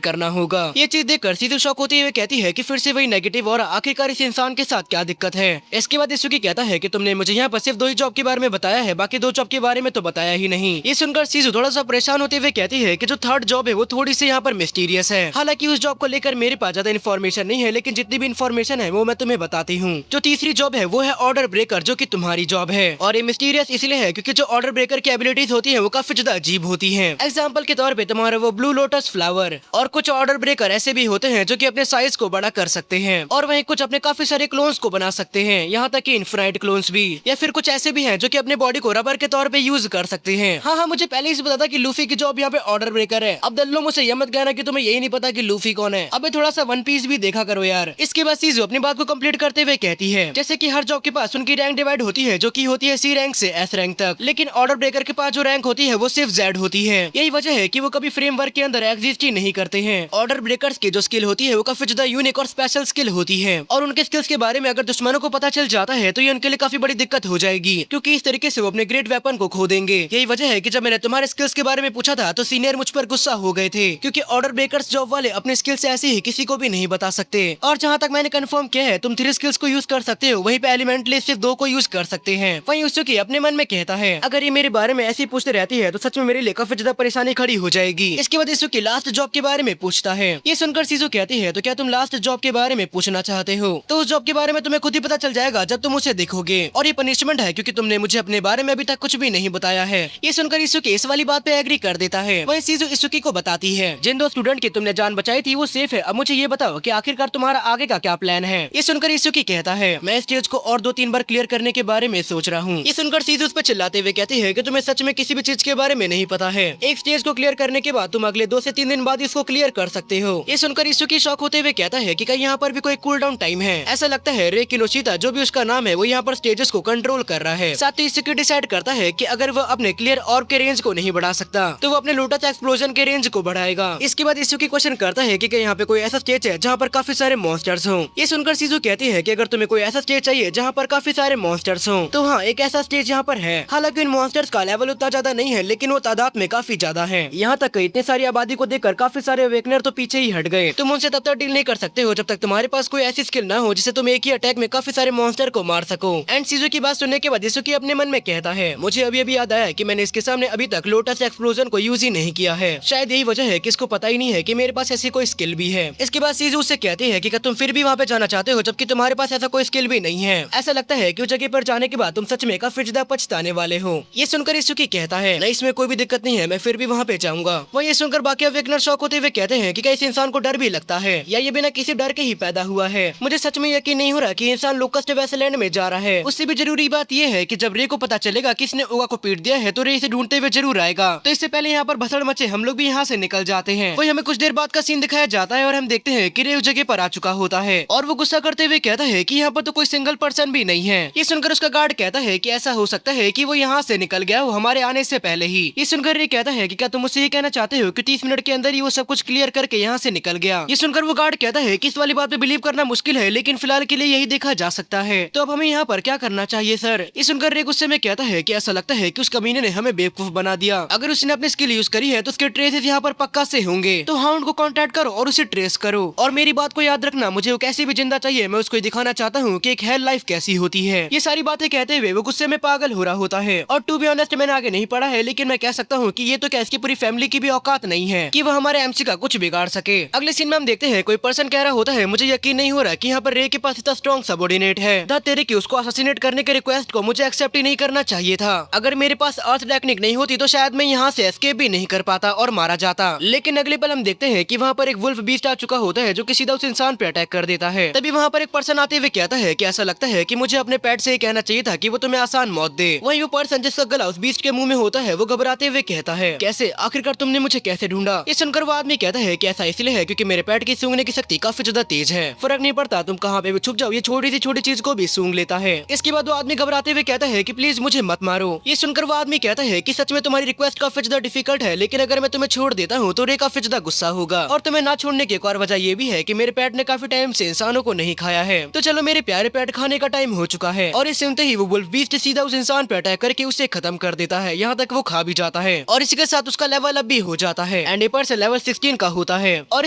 करना होगा। ये चीज देखकर सीजू शॉक होते हुए कहती है कि फिर से वही नेगेटिव और आखिरकार इस इंसान के साथ क्या दिक्कत है। इसके बाद इसुकी कहता है कि तुमने मुझे यहाँ पर सिर्फ 2 ही जॉब के बारे में बताया है, बाकी 2 जॉब के बारे में तो बताया ही नहीं। ये सुनकर सीजू थोड़ा सा परेशान होते हुए कहती है कि जो 3rd जॉब है वो थोड़ी सी यहाँ पर मिस्टीरियस है। हालांकि उस जॉब को लेकर मेरे पास ज्यादा इन्फॉर्मेशन नहीं है, लेकिन जितनी भी इन्फॉर्मेशन है वो मैं तुम्हें बताती हूँ। जो तीसरी जॉब है वो है ऑर्डर ब्रेकर, जो की तुम्हारी जॉब है और ये मिस्टीरियस इसलिए है क्योंकि जो ऑर्डर ब्रेकर की एबिलिटीज होती है वो काफी ज्यादा अजीब होती है। एग्जाम्पल के तौर पे तुम्हारा वो ब्लू लोटस फ्लावर और कुछ ऑर्डर ब्रेकर ऐसे भी होते हैं जो कि अपने साइज को बड़ा कर सकते हैं और वहीं कुछ अपने काफी सारे क्लोन्स को बना सकते हैं, यहाँ तक कि इनफिनाइट क्लोन्स भी, या फिर कुछ ऐसे भी हैं जो कि अपने बॉडी को रबर के तौर पे यूज कर सकते हैं। हाँ, मुझे पहले ही से पता था कि लूफी की जॉब यहाँ पे ऑर्डर ब्रेकर है। अब दल्लो मुझसे यह मत कहना कि तुम्हें यही नहीं पता कि लूफी कौन है। अबे थोड़ा सा वन पीस भी देखा करो यार। इसके बाद सीजू अपनी बात को कंप्लीट करते हुए कहती है जैसे कि हर जॉब के पास उनकी रैंक डिवाइड होती है जो की होती है C रैंक से S रैंक तक, लेकिन ऑर्डर ब्रेकर के पास जो रैंक होती है वो सिर्फ Z होती है। यही वजह है कि वो कभी फ्रेमवर्क के अंदर एग्जिस्ट ही नहीं करते हैं। ऑर्डर ब्रेकर्स की जो स्किल होती है वो काफी ज्यादा यूनिक और स्पेशल स्किल होती है और उनके स्किल्स के बारे में अगर दुश्मनों को पता चल जाता है तो ये उनके लिए काफी बड़ी दिक्कत हो जाएगी, क्योंकि इस तरीके से वो अपने ग्रेट वेपन को खो देंगे। यही वजह है कि जब मैंने तुम्हारे स्किल्स के बारे में पूछा था तो सीनियर मुझ पर गुस्सा हो गए थे, क्योंकि ऑर्डर ब्रेकर्स जॉब वाले अपने स्किल्स ऐसे ही किसी को भी नहीं बता सकते। और जहाँ तक मैंने कंफर्म किया है तुम 3 स्किल्स को यूज कर सकते हो, वहीं पे एलिमेंटली सिर्फ 2 को यूज कर सकते हैं। वहीं उसकी अपने मन में कहता है अगर ये मेरे बारे में ऐसी पूछते रहती है तो सच में मेरे लिए काफी ज्यादा परेशानी खड़ी हो जाएगी। इसके बाद इसकी लास्ट जॉब के बारे में पूछता है। ये सुनकर सीजू कहती है तो क्या तुम लास्ट जॉब के बारे में पूछना चाहते हो? तो उस जॉब के बारे में तुम्हें खुद ही पता चल जाएगा जब तुम उसे देखोगे, और ये पनिशमेंट है क्योंकि तुमने मुझे अपने बारे में अभी तक कुछ भी नहीं बताया है। ये सुनकर इसुकी इस वाली बात पे एग्री कर देता है। वहीं सीजू इसुकी को बताती है जिन 2 स्टूडेंट की तुमने जान बचाई थी वो सेफ है, अब मुझे ये बताओ कि आखिरकार तुम्हारा आगे का क्या प्लान है। ये सुनकर इसुकी कहता है मैं स्टेज को और 2-3 बार क्लियर करने के बारे में सोच रहा हूँ। ये सुनकर सीजू उस पर चिल्लाते हुए कहती है कि तुम्हें सच में किसी भी चीज के बारे में नहीं पता है। एक स्टेज को क्लियर करने के बाद तुम अगले 2 से 3 दिन बाद इसको क्लियर कर सकते हो। ये सुनकर इसुकी शॉक होते हुए कहता है कि कहीं यहाँ पर भी कोई कूल डाउन टाइम है। ऐसा लगता है रे किनोशिता जो भी उसका नाम है वो यहाँ पर स्टेजेस को कंट्रोल कर रहा है। साथ ही इसुकी डिसाइड करता है कि अगर वो अपने क्लियर ऑर्ब के रेंज को नहीं बढ़ा सकता तो वो अपने लोटस एक्सप्लोजन के रेंज को बढ़ाएगा। इसके बाद इसुकी क्वेश्चन करता है कि यहाँ पे कोई ऐसा स्टेज है जहाँ पर काफी सारे मॉन्स्टर्स हों। ये सुनकर सीजू कहती है कि अगर तुम्हें कोई ऐसा स्टेज चाहिए जहाँ पर काफी सारे मॉन्स्टर्स हों तो हाँ, एक ऐसा स्टेज यहाँ पर है। हालांकि इन मॉन्स्टर्स का लेवल उतना ज्यादा नहीं है, लेकिन वो तादाद में काफी ज्यादा है। यहाँ तक इतनी सारी आबादी को देखकर काफी सारे अवेकनर तो पीछे ही हट गए। तुम उनसे तब तक डील नहीं कर सकते हो जब तक तुम्हारे पास कोई ऐसी स्किल ना हो जिससे तुम एक ही अटैक में काफी सारे मॉन्स्टर को मार सको। एंड सीजू की बात सुनने के बाद इसुकी अपने मन में कहता है मुझे अभी अभी याद आया कि मैंने इसके सामने अभी तक लोटस एक्सप्लोजन को यूज ही नहीं किया है। शायद यही वजह है कि इसको पता ही नहीं है कि मेरे पास ऐसी कोई स्किल भी है। इसके बाद सीजू उससे कहती है कि क्या तुम फिर भी वहाँ पे जाना चाहते हो जबकि तुम्हारे पास ऐसा कोई स्किल भी नहीं है? ऐसा लगता है कि उस जगह पर जाने के बाद तुम सच में काफी ज्यादा पछताने वाले हो। ये सुनकर इसुकी कहता है नहीं, इसमें कोई भी दिक्कत नहीं है, मैं फिर भी वहाँ पे जाऊंगा। वह ये सुनकर बाकी अवेकनर शॉक होते हुए कहते हैं कि क्या इस इंसान को डर भी लगता है या ये बिना किसी डर के ही पैदा हुआ है? मुझे सच में यकीन नहीं हो रहा कि इंसान लोकस्ट वेस्टलैंड में जा रहा है। उससे भी जरूरी बात यह है कि जब रे को पता चलेगा किसने ओगा को पीट दिया है तो रे इसे ढूंढते हुए जरूर आएगा। तो इससे पहले यहाँ पर भसड़ मचे हम लोग भी यहाँ से निकल जाते हैं। वही हमें कुछ देर बाद का सीन दिखाया जाता है और हम देखते हैं कि रे उस जगह पर आ चुका होता है और वो गुस्सा करते हुए कहता है कि यहाँ पर तो कोई सिंगल पर्सन भी नहीं है। ये सुनकर उसका गार्ड कहता है कि ऐसा हो सकता है कि वो यहाँ से निकल गया हो हमारे आने से पहले ही। ये सुनकर रे कहता है कि क्या तुम मुझसे ये कहना चाहते हो कि 30 मिनट के अंदर ही वो सब कुछ क्लियर करके यहाँ से निकल गया? ये सुनकर वो गार्ड कहता है कि इस वाली बात पे बिलीव करना मुश्किल है, लेकिन फिलहाल के लिए यही देखा जा सकता है। तो अब हमें यहाँ पर क्या करना चाहिए सर? ये सुनकर रे गुस्से में कहता है कि ऐसा लगता है कि उस कमीने ने हमें बेवकूफ बना दिया। अगर उसने अपनी स्किल यूज करी है तो उसके ट्रेसेस यहाँ पर पक्का से होंगे, तो हाउंड को कांटेक्ट करो और उसे ट्रेस करो। और मेरी बात को याद रखना, मुझे वो कैसे भी जिंदा चाहिए, मैं उसको दिखाना चाहता हूँ कि एक हेल लाइफ कैसी होती है। ये सारी बातें कहते हुए वो गुस्से में पागल हो रहा होता है। और टू बी ऑनेस्ट मैंने आगे नहीं पढ़ा है, लेकिन मैं कह सकता हूँ कि ये तो क्या इसकी पूरी फैमिली की भी औकात नहीं है कि वो हमारे एमसी का कुछ बिगाड़ सके। अगले सीन में हम देखते हैं कोई पर्सन कह रहा होता है मुझे यकीन नहीं हो रहा कि यहाँ पर रे के पास इतना स्ट्रॉन्ग सबऑर्डिनेट है। द तेरे की उसको असैसिनेट करने के रिक्वेस्ट को मुझे एक्सेप्ट ही नहीं करना चाहिए था। अगर मेरे पास अर्थ टेक्निक नहीं होती तो शायद मैं यहाँ से एस्केप भी नहीं कर पाता और मारा जाता। लेकिन अगले पल हम देखते हैं कि वहाँ पर एक वुल्फ बीस्ट आ चुका होता है जो कि सीधा उस इंसान पे अटैक कर देता है। तभी वहाँ पर एक पर्सन आते हुए कहता है कि ऐसा लगता है कि मुझे अपने पेट से ही कहना चाहिए था कि वो तुम्हें आसान मौत दे। वहीं वो पर्सन इसका गला उस बीस्ट के मुंह में होता है वो घबराते हुए कहता है, कैसे, आखिरकार तुमने मुझे कैसे ढूंढा? ये सुनकर वो आदमी कहता है कि ऐसा इसलिए है क्योंकि मेरे पेट की सूंघने की शक्ति काफी ज्यादा तेज है, फर्क नहीं पड़ता तुम कहाँ पे भी छुप जाओ, ये छोटी सी छोटी चीज को भी सूंघ लेता है। इसके बाद वो आदमी घबराते हुए कहता है कि प्लीज मुझे मत मारो। ये सुनकर वो आदमी कहता है कि सच में तुम्हारी रिक्वेस्ट काफी ज्यादा डिफिकल्ट है, लेकिन अगर मैं तुम्हें छोड़ देता हूँ तो रे काफी ज्यादा गुस्सा होगा, और तुम्हें ना छोड़ने की एक और वजह ये भी है कि मेरे पेट ने काफी टाइम से इंसानों को नहीं खाया है, तो चलो मेरे प्यारे पेट खाने का टाइम हो चुका है। और इस सुनते ही वो वुल्फ बीस्ट सीधा उस इंसान पे अटैक करके उसे खत्म कर देता है, यहाँ तक वो खा भी जाता है और इसी के साथ उसका लेवल अप भी हो जाता है एंड ये पर्सन लेवल 16 का होता है। और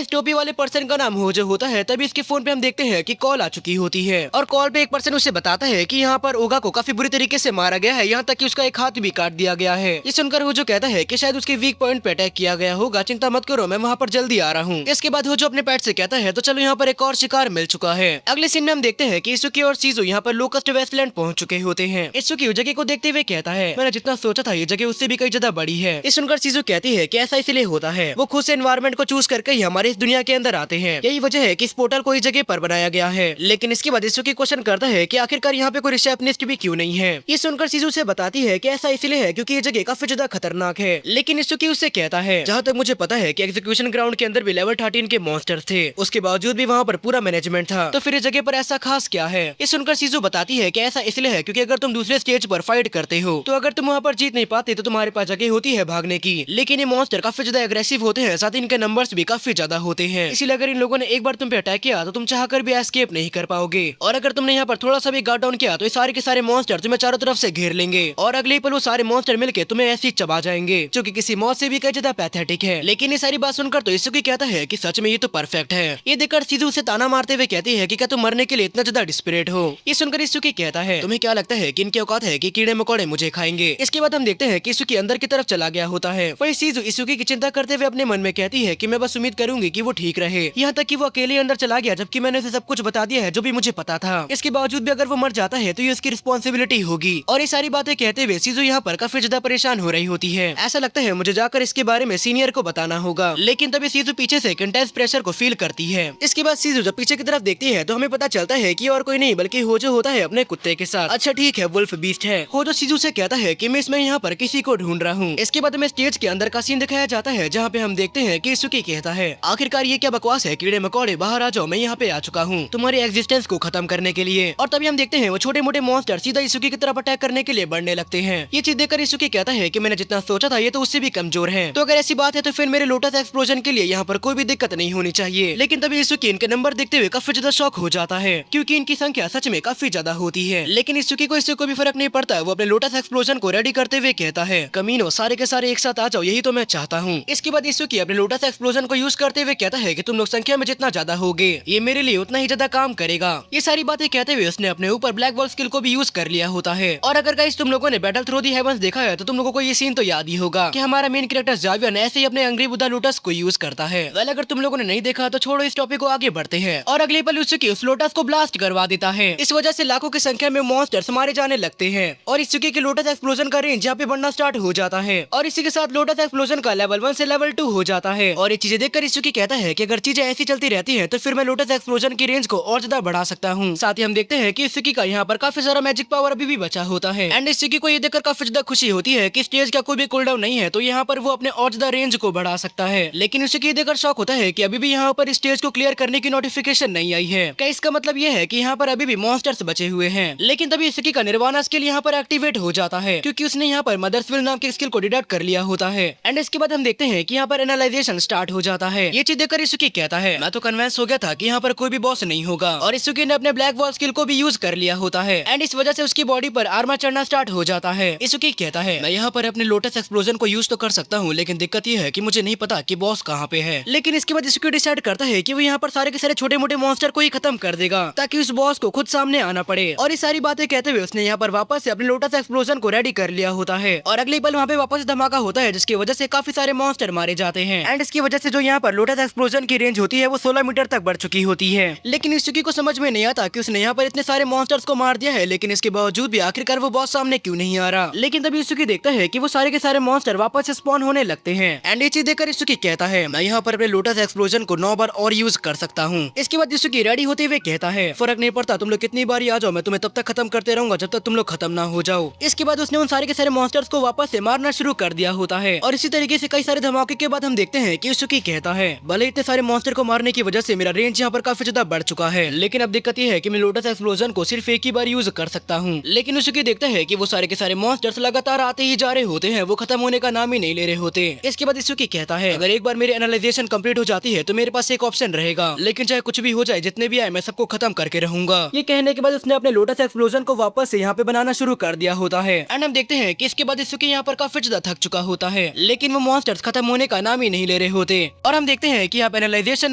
इस टोपी वाले पर्सन का नाम होजो होता है। तभी इसके फोन पे हम देखते हैं कि कॉल आ चुकी होती है और कॉल पे एक पर्सन उसे बताता है कि यहाँ पर ओगा को काफी बुरी तरीके से मारा गया है, यहाँ तक कि उसका एक हाथ भी काट दिया गया है। ये सुनकर होजो कहता है कि शायद उसके वीक पॉइंट पे अटैक किया गया होगा, चिंता मत करो मैं वहाँ पर जल्दी आ रहा हूँ। इसके बाद होजो अपने पेट से कहता है तो चलो यहाँ पर एक और शिकार मिल चुका है। अगले सीन में हम देखते हैं कि इसुकी और सीजू यहाँ पर लोकस्ट वेस्टलैंड पहुंच चुके होते हैं। इसुकी उस जगह को देखते हुए कहता है मैंने जितना सोचा था ये जगह उससे भी कई ज्यादा बड़ी है। इस सुनकर सीजू कहती है कि ऐसा इसलिए होता है, वो खुद से एनवायरनमेंट को चूज करके ही हमारे इस दुनिया के अंदर आते हैं, यही वजह है कि इस पोर्टल को इस जगह पर बनाया गया है। लेकिन इसके बाद इसुकी क्वेश्चन करता है कि आखिरकार यहाँ पे कोई रिसेप्शनिस्ट भी क्यों नहीं है। ये सुनकर सीजू से बताती है कि ऐसा इसलिए है क्योंकि ये जगह काफी ज्यादा खतरनाक है। लेकिन इसुकी उससे कहता है जहाँ तक मुझे पता है कि एग्जीक्यूशन ग्राउंड के अंदर भी लेवल 13 के मॉन्स्टर्स थे, उसके बावजूद भी वहाँ पर पूरा मैनेजमेंट था, तो फिर इस जगह पर ऐसा खास क्या है। ये सुनकर सीजू बताती है कि ऐसा इसलिए है क्योंकि अगर तुम दूसरे स्टेज पर फाइट करते हो तो अगर तुम वहाँ पर जीत नहीं पाते तो तुम्हारे पास जगह होती है भागने की, लेकिन ये मॉन्स्टर काफी ज्यादा एग्रेसिव होते हैं, साथ ही इनके नंबर्स भी काफी ज्यादा होते हैं, इसीलिए अगर इन लोगों ने एक बार तुम पे अटैक किया तो तुम चाहकर भी एस्केप नहीं कर पाओगे, और अगर तुमने यहाँ पर थोड़ा सा भी गार्ड डाउन किया तो ये सारे के सारे मॉन्स्टर तुम्हें चारों तरफ से घेर लेंगे और अगले पल वो सारे मॉन्स्टर मिलकर तुम्हें ऐसे ही चबा जाएंगे, जो कि किसी मौत से भी कई ज्यादा पैथेटिक है। लेकिन ये सारी बात सुनकर तो इसुकी कहता है कि सच में ये तो परफेक्ट है। ये देखकर सीजू उसे ताना मारते हुए कहती है कि क्या तुम मरने के लिए इतना ज्यादा डिस्परेट हो। ये सुनकर इसुकी कहता है तुम्हें क्या लगता है कि इनकी औकात है कि कीड़े मकोड़े मुझे खाएंगे। इसके बाद हम देखते हैं कि इसुकी अंदर की तरफ चला गया होता है। वही सीजू इसुकी की चिंता करते हुए अपने मन में कहती है कि मैं बस उम्मीद करूंगी कि वो ठीक रहे, यहाँ तक कि वो अकेले अंदर चला गया जबकि मैंने उसे सब कुछ बता दिया है जो भी मुझे पता था। इसके बावजूद भी अगर वो मर जाता है तो ये उसकी रिस्पॉन्सिबिलिटी होगी। और ये सारी बातें कहते हुए सीजू यहाँ पर काफी ज्यादा परेशान हो रही होती है। ऐसा लगता है मुझे जाकर इसके बारे में सीनियर को बताना होगा, लेकिन तभी सीजू पीछे से इंटेंस प्रेशर को फील करती है। इसके बाद सीजू जब पीछे की तरफ देखती है तो हमें पता चलता है कि और कोई नहीं बल्कि होजो होता है अपने कुत्ते के साथ। अच्छा ठीक है, वुल्फ बीस्ट है। होजो सीजू से कहता है कि मैं इसमें यहाँ पर किसी को ढूंढ रहा हूँ। इसके बाद हमें स्टेज के अंदर का सीन दिखाया जाता है जहाँ पे हम देखते हैं कि इसुकी कहता है आखिरकार ये क्या बकवास है, कीड़े मकोड़े बाहर आ जाओ, मैं यहाँ पे आ चुका हूँ तुम्हारी एग्जिस्टेंस को खत्म करने के लिए। और तभी हम देखते हैं वो छोटे मोटे मॉन्स्टर सीधा इसुकी की तरफ अटैक करने के लिए बढ़ने लगते हैं। ये चीज देखकर इसुकी कहता है कि मैंने जितना सोचा था ये तो उससे भी कमजोर है, तो अगर ऐसी बात है तो फिर मेरे लोटस एक्सप्लोजन के लिए यहाँ पर कोई भी दिक्कत नहीं होनी चाहिए। लेकिन तभी इसुकी इनके नंबर देखते हुए काफी ज्यादा शॉक हो जाता है क्योंकि इनकी संख्या सच में काफी ज्यादा होती है। लेकिन इसुकी को इससे कोई भी फर्क नहीं पड़ता, वो अपने लोटस एक्सप्लोजन को रेडी करते हुए कहता है कमीनो सारे के सारे एक साथ आ जाओ, यही तो मैं चाहता हूँ। इसके बाद इसुकी अपने लोटस एक्सप्लोजन को यूज करते हुए कहता है कि तुम लोग संख्या में जितना ज्यादा होगे ये मेरे लिए उतना ही ज्यादा काम करेगा। ये सारी बातें कहते हुए उसने अपने ऊपर ब्लैक बॉल स्किल को भी यूज कर लिया होता है। और अगर गाइस तुम लोगों ने बैटल थ्रू दी हेवंस देखा है तो तुम लोगों को ये सीन तो याद ही होगा कि हमारा मेन कैरेक्टर जावियन ऐसे ही अपने अंग्री बुद्धा लोटस को यूज करता है। वेल अगर तुम लोगों ने नहीं देखा तो छोड़ो, इस टॉपिक को आगे बढ़ते हैं। और अगले पल इसुकी उस लोटस को ब्लास्ट करवा देता है। इस वजह से लाखों की संख्या में मॉन्स्टर्स मारे जाने लगते हैं और इसुकी के लोटस एक्सप्लोजन का रेंज यहाँ पे बढ़ना स्टार्ट हो जाता है और इसी के साथ लोटस एक्सप्लोजन का लेवल 1 से लेवल 2 हो जाता है। और ये चीजें देखकर इसुकी कहता है कि अगर चीजें ऐसी चलती रहती हैं तो फिर मैं लोटस एक्सप्लोजन की रेंज को और ज्यादा बढ़ा सकता हूँ। साथ ही हम देखते हैं कि इसुकी का यहाँ पर काफी सारा मैजिक पावर अभी भी बचा होता है एंड इसुकी को ये देखकर काफी ज्यादा खुशी होती है कि स्टेज का कोई भी कूल डाउन नहीं है, तो यहाँ पर वो अपने और ज्यादा रेंज को बढ़ा सकता है। लेकिन इसुकी ये देखकर शौक होता है कि अभी भी यहाँ पर स्टेज को क्लियर करने की नोटिफिकेशन नहीं आई है। क्या इसका मतलब ये है कि यहाँ पर अभी भी मॉन्स्टर्स बचे हुए हैं। लेकिन तभी इसुकी का निर्वाणा स्किल यहाँ पर एक्टिवेट हो जाता है क्योंकि उसने यहाँ पर मदर्स विल नाम के स्किल को डिडक्ट कर लिया होता है एंड इसके बाद हम देखते हैं कि यहाँ पर एनालाइजेशन स्टार्ट हो जाता है। ये चीज देखकर इसुकी कहता है मैं तो कन्विंस हो गया था कि यहाँ पर कोई भी बॉस नहीं होगा। और इसुकी ने अपने ब्लैक बॉल स्किल को भी यूज कर लिया होता है एंड इस वजह से उसकी बॉडी पर आर्मर चढ़ना स्टार्ट हो जाता है। इसुकी कहता है मैं यहाँ पर अपने लोटस एक्सप्लोजन को यूज तो कर सकता हूँ, लेकिन दिक्कत ये है कि मुझे नहीं पता कि बॉस कहाँ पे है। लेकिन इसके बाद इसुकी डिसाइड करता है कि वो यहाँ पर सारे के सारे छोटे मोटे मॉन्स्टर को ही खत्म कर देगा ताकि उस बॉस को खुद सामने आना पड़े। और ये सारी बातें कहते हुए उसने यहाँ पर वापस से अपने लोटस एक्सप्लोजन को रेडी कर लिया होता है और अगले पल वहाँ पे वापस धमाका होता है जिसकी वजह से काफी सारे मॉन्स्टर मारे जाते हैं एंड इसकी वजह से जो यहाँ पर लोटस एक्सप्लोजन की रेंज होती है वो 16 मीटर तक बढ़ चुकी होती है। लेकिन इसुकी को समझ में नहीं आता कि उसने यहाँ पर इतने सारे मॉन्स्टर्स को मार दिया है, लेकिन इसके बावजूद भी आखिरकार वो बॉस सामने क्यों नहीं आ रहा। लेकिन तभी इसुकी देखता है कि वो सारे के सारे मॉन्स्टर वापस से स्पॉन होने लगते हैं एंड ये चीज देखकर इसुकी कहता है मैं यहाँ पर अपने लोटस एक्सप्लोजन को 9 बार और यूज कर सकता हूँ। इसके बाद इसुकी रेडी होते हुए कहता है फर्क नहीं पड़ता तुम लोग कितनी बार आ जाओ, मैं तुम्हें तब तक खत्म करते रहूंगा जब तक तुम लोग खत्म ना हो जाओ। इसके बाद उसने उन सारे के सारे मॉन्स्टर्स को वापस से मारना शुरू कर दिया होता है। और इसी तरीके से कई सारे धमाके के बाद हम देखते हैं कि उसकी कहता है, भले इतने सारे मॉन्स्टर को मारने की वजह से मेरा रेंज यहाँ पर काफी ज्यादा बढ़ चुका है, लेकिन अब दिक्कत ये है कि मैं लोटस एक्सप्लोजन को सिर्फ एक ही बार यूज कर सकता हूँ। लेकिन उसकी देखता है कि वो सारे के सारे मॉन्स्टर्स लगातार आते ही जा रहे होते हैं, वो खत्म होने का नाम ही नहीं ले रहे होते। इसके बाद इसकी कहता है, अगर एक बार मेरी एनालाइजेशन कंप्लीट हो जाती है तो मेरे पास एक ऑप्शन रहेगा, लेकिन चाहे कुछ भी हो जाए, जितने भी आए मैं सबको खत्म करके रहूंगा। ये कहने के बाद उसने अपने लोटस एक्सप्लोजन को वापस से यहाँ पे बनाना शुरू कर दिया होता है। एंड हम देखते हैं कि इसके बाद इसकी यहाँ पर काफी ज्यादा थक चुका होता है, लेकिन वो मॉन्स्टर्स खत्म होने का नाम ही नहीं ले रहे होते। और हम देखते हैं कि यहाँ पे एनालाइजेशन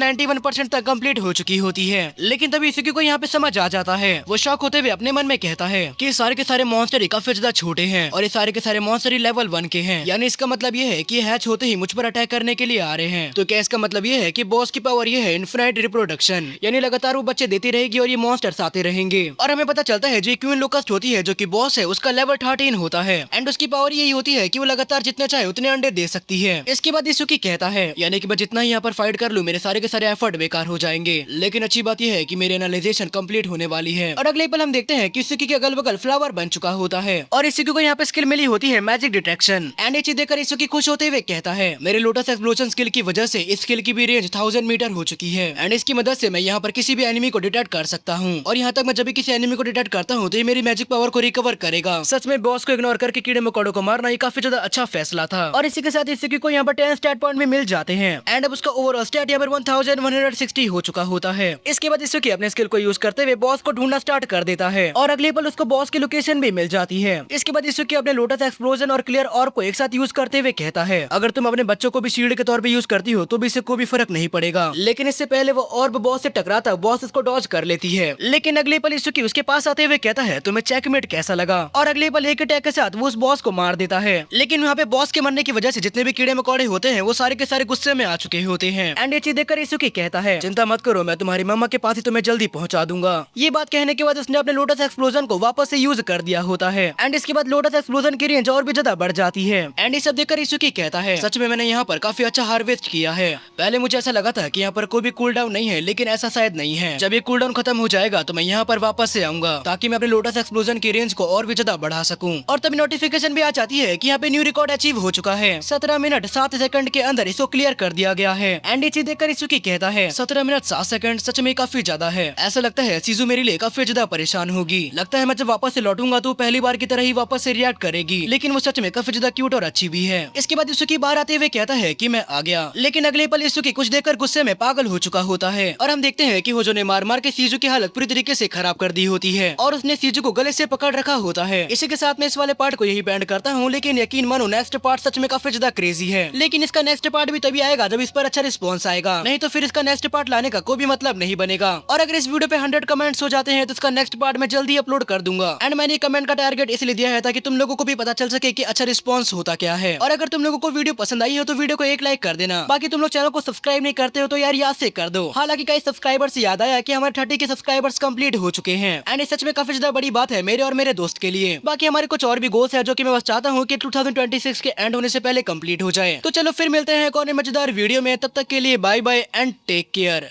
91% तक कंप्लीट हो चुकी होती है। लेकिन तभी इसकी को यहाँ पे समझ आ जाता है। वो शॉक होते हुए अपने मन में कहता है कि सारे के सारे मॉन्स्टर काफी ज्यादा छोटे हैं और ये सारे के सारे मॉन्स्टर लेवल 1 के हैं, यानी इसका मतलब ये है कि हैच होते ही मुझ पर अटैक करने के लिए आ रहे हैं। तो क्या इसका मतलब ये है कि बॉस की पावर ये है इनफिनाइट रिप्रोडक्शन, यानी लगातार वो बच्चे देती रहेगी और ये मॉन्स्टर्स आते रहेंगे। और हमें पता चलता है जो क्वीन लोकस्ट होती है, जो कि बॉस है, उसका लेवल 13 होता है एंड उसकी पावर यही होती है कि वो लगातार जितने चाहे उतने अंडे दे सकती है। इसके बाद इसुकी कहता है, यानी कि मैं जितना ही यहाँ पर फाइट कर लूं, मेरे सारे के सारे एफर्ट बेकार हो जाएंगे। लेकिन अच्छी बात यह है कि मेरी एनालाइजेशन कंप्लीट होने वाली है। और अगले पल हम देखते हैं कि इसुकी के अगल बगल फ्लावर बन चुका होता है और इसुकी को यहाँ पे स्किल मिली होती है मैजिक डिटेक्शन। एंड ये चीज देखकर इसुकी खुश होते हुए कहता है, मेरे लोटस एक्सप्लोजन स्किल की वजह से इस स्किल की भी रेंज 1000 मीटर हो चुकी है एंड इसकी मदद से मैं यहाँ पर किसी भी एनिमी को डिटेक्ट कर सकता हूँ। और यहाँ तक मैं जब भी किसी एनिमी को डिटेक्ट करता हूँ तो ये मेरी मैजिक पावर को रिकवर करेगा। सच में बॉस को इग्नोर करके कीड़े मकोड़ों को मारना ये काफी ज्यादा अच्छा फैसला था। और इसी के साथ इसकी को यहाँ पर 10 स्टैट पॉइंट भी मिल जाते हैं एंड अब उसका ओवरऑल स्टैट यहाँ पर 1160 हो चुका होता है। इसके बाद इसकी अपने स्किल को यूज करते हुए बॉस को ढूंढना स्टार्ट कर देता है और अगले पल उसको बॉस की लोकेशन भी मिल जाती है। इसके बाद इसकी अपने लोटस एक्सप्लोजन और क्लियर ऑर्ब को एक साथ यूज करते हुए कहता है, अगर तुम अपने बच्चों को भी शील्ड के तौर पे यूज करती हो तो भी इससे कोई भी फर्क नहीं पड़ेगा। लेकिन इससे पहले वो ऑर्ब बॉस से टकराता, बॉस इसको डॉज कर लेती है। लेकिन अगले पल इसकी उसके पास आते हुए कहता है, तुम्हें चेकमेट कैसा लगा? और अगले पल एक अटैक के साथ वो उस बॉस को मार देता है। लेकिन वहाँ पे बॉस के मरने की वजह से जितने भी कीड़े मकोड़े होते हैं वो सारे के सारे गुस्से में आ चुके होते हैं। एंड ये चीज देखकर इसुकी कहता है, चिंता मत करो, मैं तुम्हारी मम्मा के पास ही तुम्हें जल्दी पहुंचा दूंगा। ये बात कहने के बाद उसने अपने लोटस एक्सप्लोजन को वापस से यूज कर दिया होता है एंड इसके बाद लोटस एक्सप्लोजन की रेंज और भी ज्यादा बढ़ जाती है। एंड ये सब देखकर इसुकी कहता है, सच में मैंने यहाँ पर काफी अच्छा हार्वेस्ट किया है। पहले मुझे ऐसा लगा था कि यहाँ पर कोई भी कूल डाउन नहीं है, लेकिन ऐसा शायद नहीं है। जब ये कूल डाउन खत्म हो जाएगा तो मैं यहाँ पर वापस से आऊंगा ताकि मैं अपने लोटस एक्सप्लोजन की रेंज को और भी ज्यादा बढ़ा सकूं। और तभी नोटिफिकेशन भी आ जाती है कि यहाँ पे न्यू रिकॉर्ड अचीव हो चुका है। 17 मिनट 7 सेकंड के अंदर इसको क्लियर कर दिया गया है। एंड ये चीज देखकर इसुकी कहता है, 17 मिनट 7 सेकंड सच में काफी ज्यादा है। ऐसा लगता है सीजू मेरे लिए काफी ज्यादा परेशान होगी। लगता है मैं जब वापस से लौटूंगा तो पहली बार की तरह ही वापस से रिएक्ट करेगी। लेकिन वो सच में काफी ज्यादा क्यूट और अच्छी भी है। इसके बाद इसुकी बाहर आते हुए कहता है कि मैं आ गया। लेकिन अगले पल इसुकी कुछ देखकर गुस्से में पागल हो चुका होता है और हम देखते हैं कि होजो ने मार मार के सीजू की हालत पूरी तरीके से खराब कर दी होती है और उसने सीजू को गले से पकड़ रखा होता है। इसी के साथ मैं इस वाले पार्ट को यही बैंड करता हूँ, लेकिन यकीन मानो नेक्स्ट पार्ट सच में काफी ज्यादा क्रेजी है। लेकिन इसका नेक्स्ट पार्ट भी तभी आएगा जब इस पर अच्छा रिस्पॉन्स आएगा, नहीं तो फिर इसका नेक्स्ट पार्ट लाने का कोई भी मतलब नहीं बनेगा। और अगर इस वीडियो पे 100 कमेंट्स हो जाते हैं तो इसका नेक्स्ट पार्ट मैं जल्दी अपलोड कर दूंगा। एंड मैंने कमेंट का टारगेट इसलिए दिया है ताकि तुम लोगों को भी पता चल सके कि अच्छा रिस्पॉन्स होता क्या है। और अगर तुम लोगों को वीडियो पसंद आई हो तो वीडियो को एक लाइक कर देना। बाकी तुम लोग चैनल को सब्सक्राइब नहीं करते हो तो यार याद से कर दो। हालांकि कई सब्सक्राइबर्स याद आया कि हमारे 30 के सब्सक्राइबर्स कंप्लीट हो चुके हैं एंड सच में काफी ज्यादा बड़ी बात है मेरे और मेरे दोस्त के लिए। बाकी हमारे कुछ और भी गोल्स है जो कि मैं बस चाहता हूँ कि 2026 के एंड होने से पहले कंप्लीट हो जाए। तो चलो फिर मिलते हैं एक और मजेदार वीडियो में, तब तक के लिए bye bye and take care.